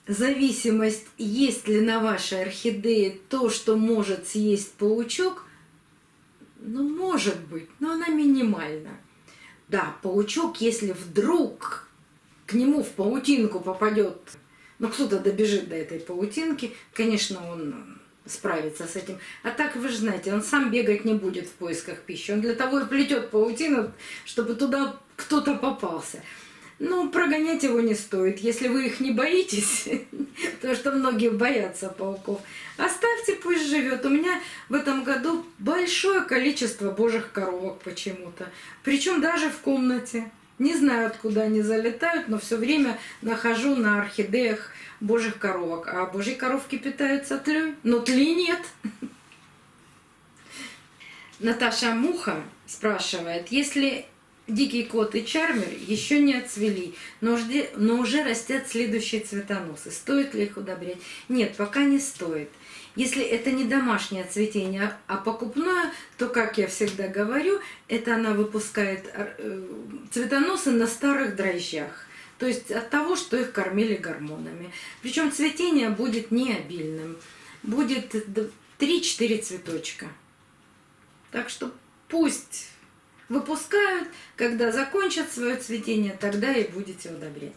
зависимость, есть ли на вашей орхидее то, что может съесть паучок, ну, может быть, но она минимальна. Да, паучок, если вдруг к нему в паутинку попадет, ну, кто-то добежит до этой паутинки, конечно, он справится с этим. А так, вы же знаете, он сам бегать не будет в поисках пищи. Он для того и плетет паутину, чтобы туда кто-то попался. Ну, прогонять его не стоит. Если вы их не боитесь, потому что многие боятся пауков, оставьте, пусть живет. У меня в этом году большое количество божьих коровок почему-то. Причем даже в комнате. Не знаю, откуда они залетают, но все время нахожу на орхидеях божьих коровок. А божьи коровки питаются тлей, но тли нет. Наташа Муха спрашивает, если дикий кот и чармер еще не отцвели, но уже растят следующие цветоносы, стоит ли их удобрять? Нет, пока не стоит. Если это не домашнее цветение, а покупное, то, как я всегда говорю, это она выпускает цветоносы на старых дрожжах. То есть от того, что их кормили гормонами. Причем цветение будет не обильным. Будет 3-4 цветочка. Так что пусть выпускают, когда закончат свое цветение, тогда и будете удобрять.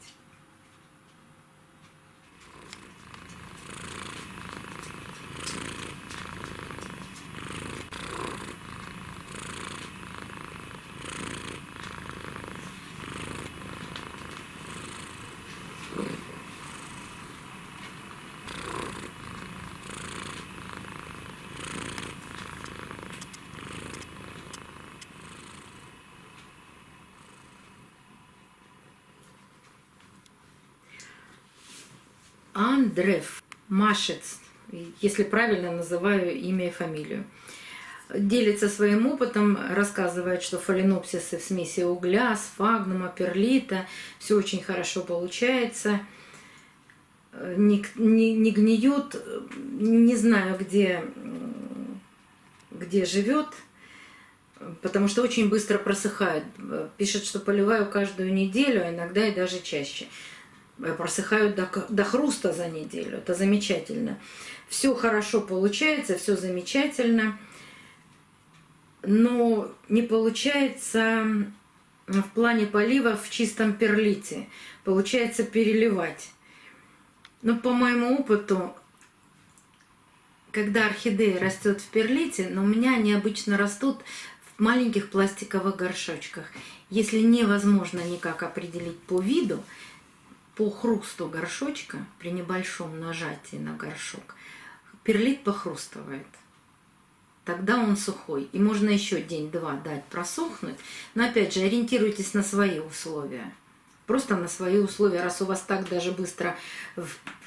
Андрев Машец, если правильно называю имя и фамилию, делится своим опытом, рассказывает, что фаленопсисы в смеси угля, сфагнума, перлита, все очень хорошо получается, не гниют, не знаю, где живет, потому что очень быстро просыхает. Пишет, что поливаю каждую неделю, а иногда и даже чаще. просыхают до хруста за неделю. Это замечательно. Все хорошо получается, все замечательно, но не получается в плане полива в чистом перлите. Получается переливать. Но по моему опыту, когда орхидея растет в перлите, но у меня они обычно растут в маленьких пластиковых горшочках. Если невозможно никак определить по виду, по хрусту горшочка, при небольшом нажатии на горшок, перлит похрустывает. Тогда он сухой. И можно еще день-два дать просохнуть. Но опять же, ориентируйтесь на свои условия. Просто на свои условия. Раз у вас так даже быстро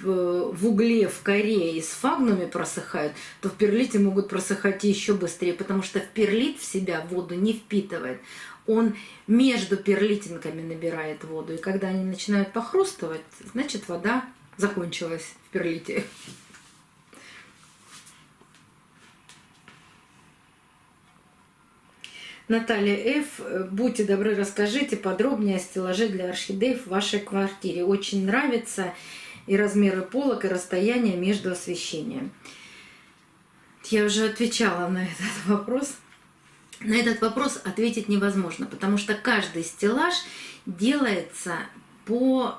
в угле, в коре и с фагнуме просыхают, то в перлите могут просыхать еще быстрее, потому что перлит в себя воду не впитывает. Он между перлитинками набирает воду. И когда они начинают похрустывать, значит, вода закончилась в перлите. Наталья Ф. Будьте добры, расскажите подробнее о стеллаже для орхидей в вашей квартире. Очень нравится и размеры полок, и расстояние между освещением. Я уже отвечала на этот вопрос. На этот вопрос ответить невозможно, потому что каждый стеллаж делается по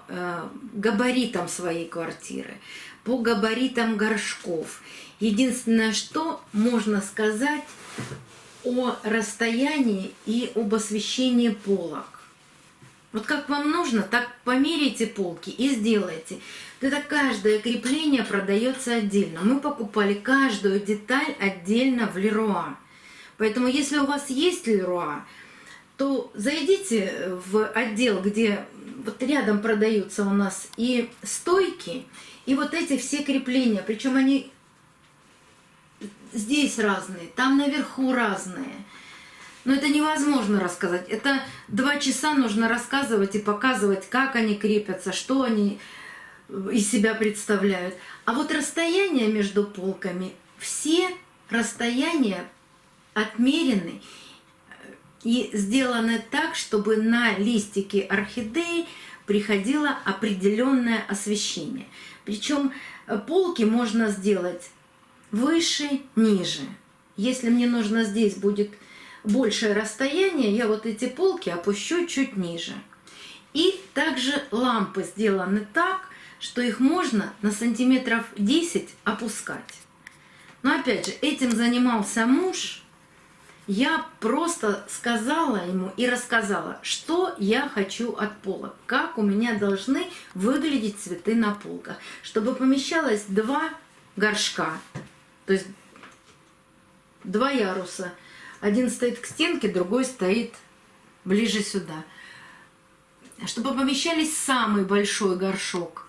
габаритам своей квартиры, по габаритам горшков. Единственное, что можно сказать о расстоянии и об освещении полок. Вот как вам нужно, так померяйте полки и сделайте. Это каждое крепление продается отдельно. Мы покупали каждую деталь отдельно в Леруа. Поэтому если у вас есть Леруа, то зайдите в отдел, где вот рядом продаются у нас и стойки, и вот эти все крепления. Причем они здесь разные, там наверху разные. Но это невозможно рассказать. Это 2 часа нужно рассказывать и показывать, как они крепятся, что они из себя представляют. А вот расстояние между полками, все расстояния отмерены и сделаны так, чтобы на листики орхидеи приходило определенное освещение. Причем полки можно сделать выше, ниже. Если мне нужно здесь будет большее расстояние, я вот эти полки опущу чуть ниже. И также лампы сделаны так, что их можно на сантиметров 10 опускать. Но опять же, этим занимался муж. Я просто сказала ему и рассказала, что я хочу от полок, как у меня должны выглядеть цветы на полках, чтобы помещалось 2 горшка, то есть 2 яруса. Один стоит к стенке, другой стоит ближе сюда. Чтобы помещались самый большой горшок,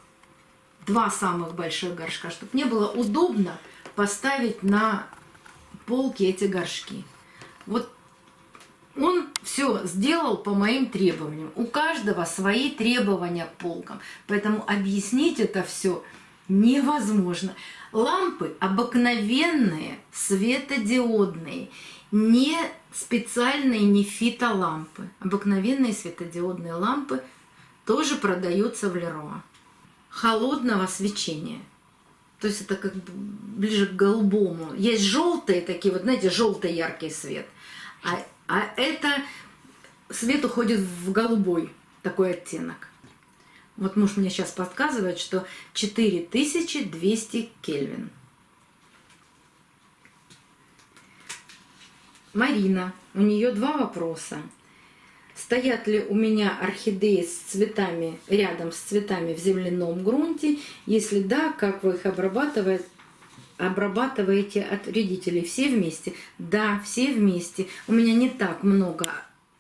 2 самых больших горшка, чтобы мне было удобно поставить на полки эти горшки. Вот он все сделал по моим требованиям. У каждого свои требования к полкам. Поэтому объяснить это все невозможно. Лампы обыкновенные, светодиодные, не специальные, не фитолампы. Обыкновенные светодиодные лампы тоже продаются в Леруа. Холодного свечения. То есть это как бы ближе к голубому. Есть желтые такие, вот знаете, желтый яркий свет. А это свет уходит в голубой такой оттенок. Вот муж мне сейчас подсказывает, что 4200 Кельвин. Марина, у нее 2 вопроса. Стоят ли у меня орхидеи с цветами рядом с цветами в земляном грунте? Если да, как вы их обрабатываете от вредителей? Все вместе? Да, все вместе. У меня не так много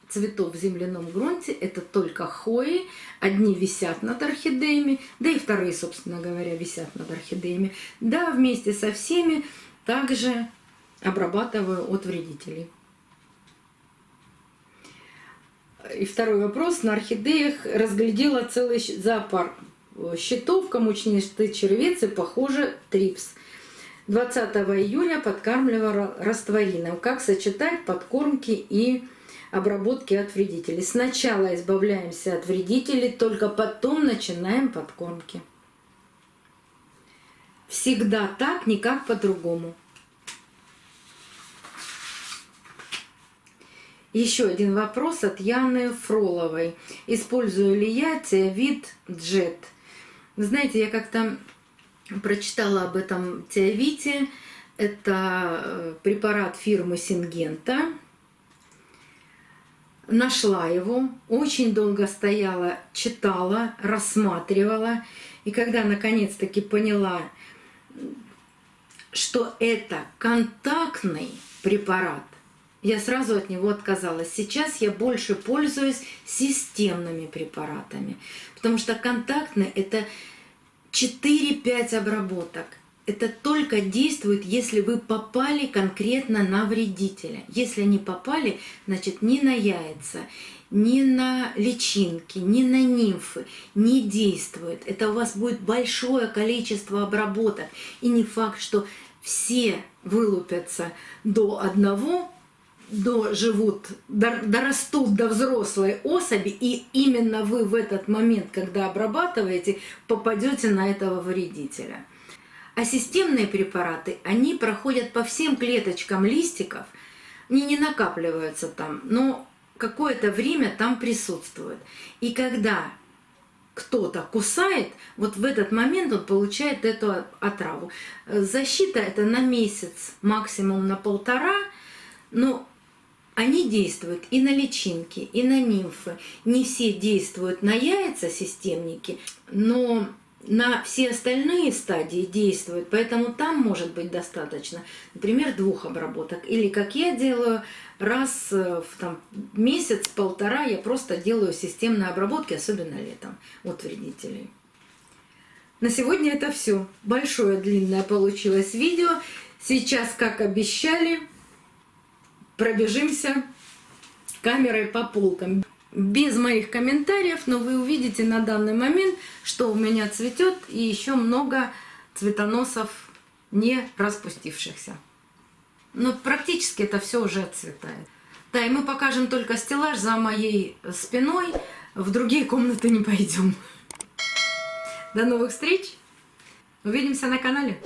цветов в земляном грунте, это только хои. Одни висят над орхидеями, да и вторые, собственно говоря, висят над орхидеями. Да, вместе со всеми также обрабатываю от вредителей. И второй вопрос. На орхидеях разглядела целый зоопарк щитовка, мучнистый червец и, похоже, трипс. 20 июля подкармливала растворином. Как сочетать подкормки и обработки от вредителей. Сначала избавляемся от вредителей, только потом начинаем подкормки. Всегда так, никак по-другому. Еще один вопрос от Яны Фроловой. Использую ли я тиавит Джет? Вы знаете, я как-то прочитала об этом тиавите. Это препарат фирмы Сингента. Нашла его, очень долго стояла, читала, рассматривала. И когда наконец-таки поняла, что это контактный препарат, я сразу от него отказалась. Сейчас я больше пользуюсь системными препаратами, потому что контактный – это 4-5 обработок. Это только действует, если вы попали конкретно на вредителя. Если не попали, значит ни на яйца, ни на личинки, ни на нимфы не действует. Это у вас будет большое количество обработок. И не факт, что все вылупятся до одного, дорастут до взрослой особи, и именно вы в этот момент, когда обрабатываете, попадете на этого вредителя. А системные препараты, они проходят по всем клеточкам листиков, они не накапливаются там, но какое-то время там присутствуют. И когда кто-то кусает, вот в этот момент он получает эту отраву. Защита это на месяц, максимум на 1,5, но они действуют и на личинки, и на нимфы. Не все действуют на яйца системники, но на все остальные стадии действуют, поэтому там может быть достаточно, например, 2 обработок. Или, как я делаю, раз в месяц-1,5 я просто делаю системные обработки, особенно летом, от вредителей. На сегодня это все. Большое длинное получилось видео. Сейчас, как обещали, пробежимся камерой по полкам. Без моих комментариев, но вы увидите на данный момент, что у меня цветет, и еще много цветоносов не распустившихся. Но практически это все уже отцветает. Да, и мы покажем только стеллаж за моей спиной, в другие комнаты не пойдем. До новых встреч! Увидимся на канале!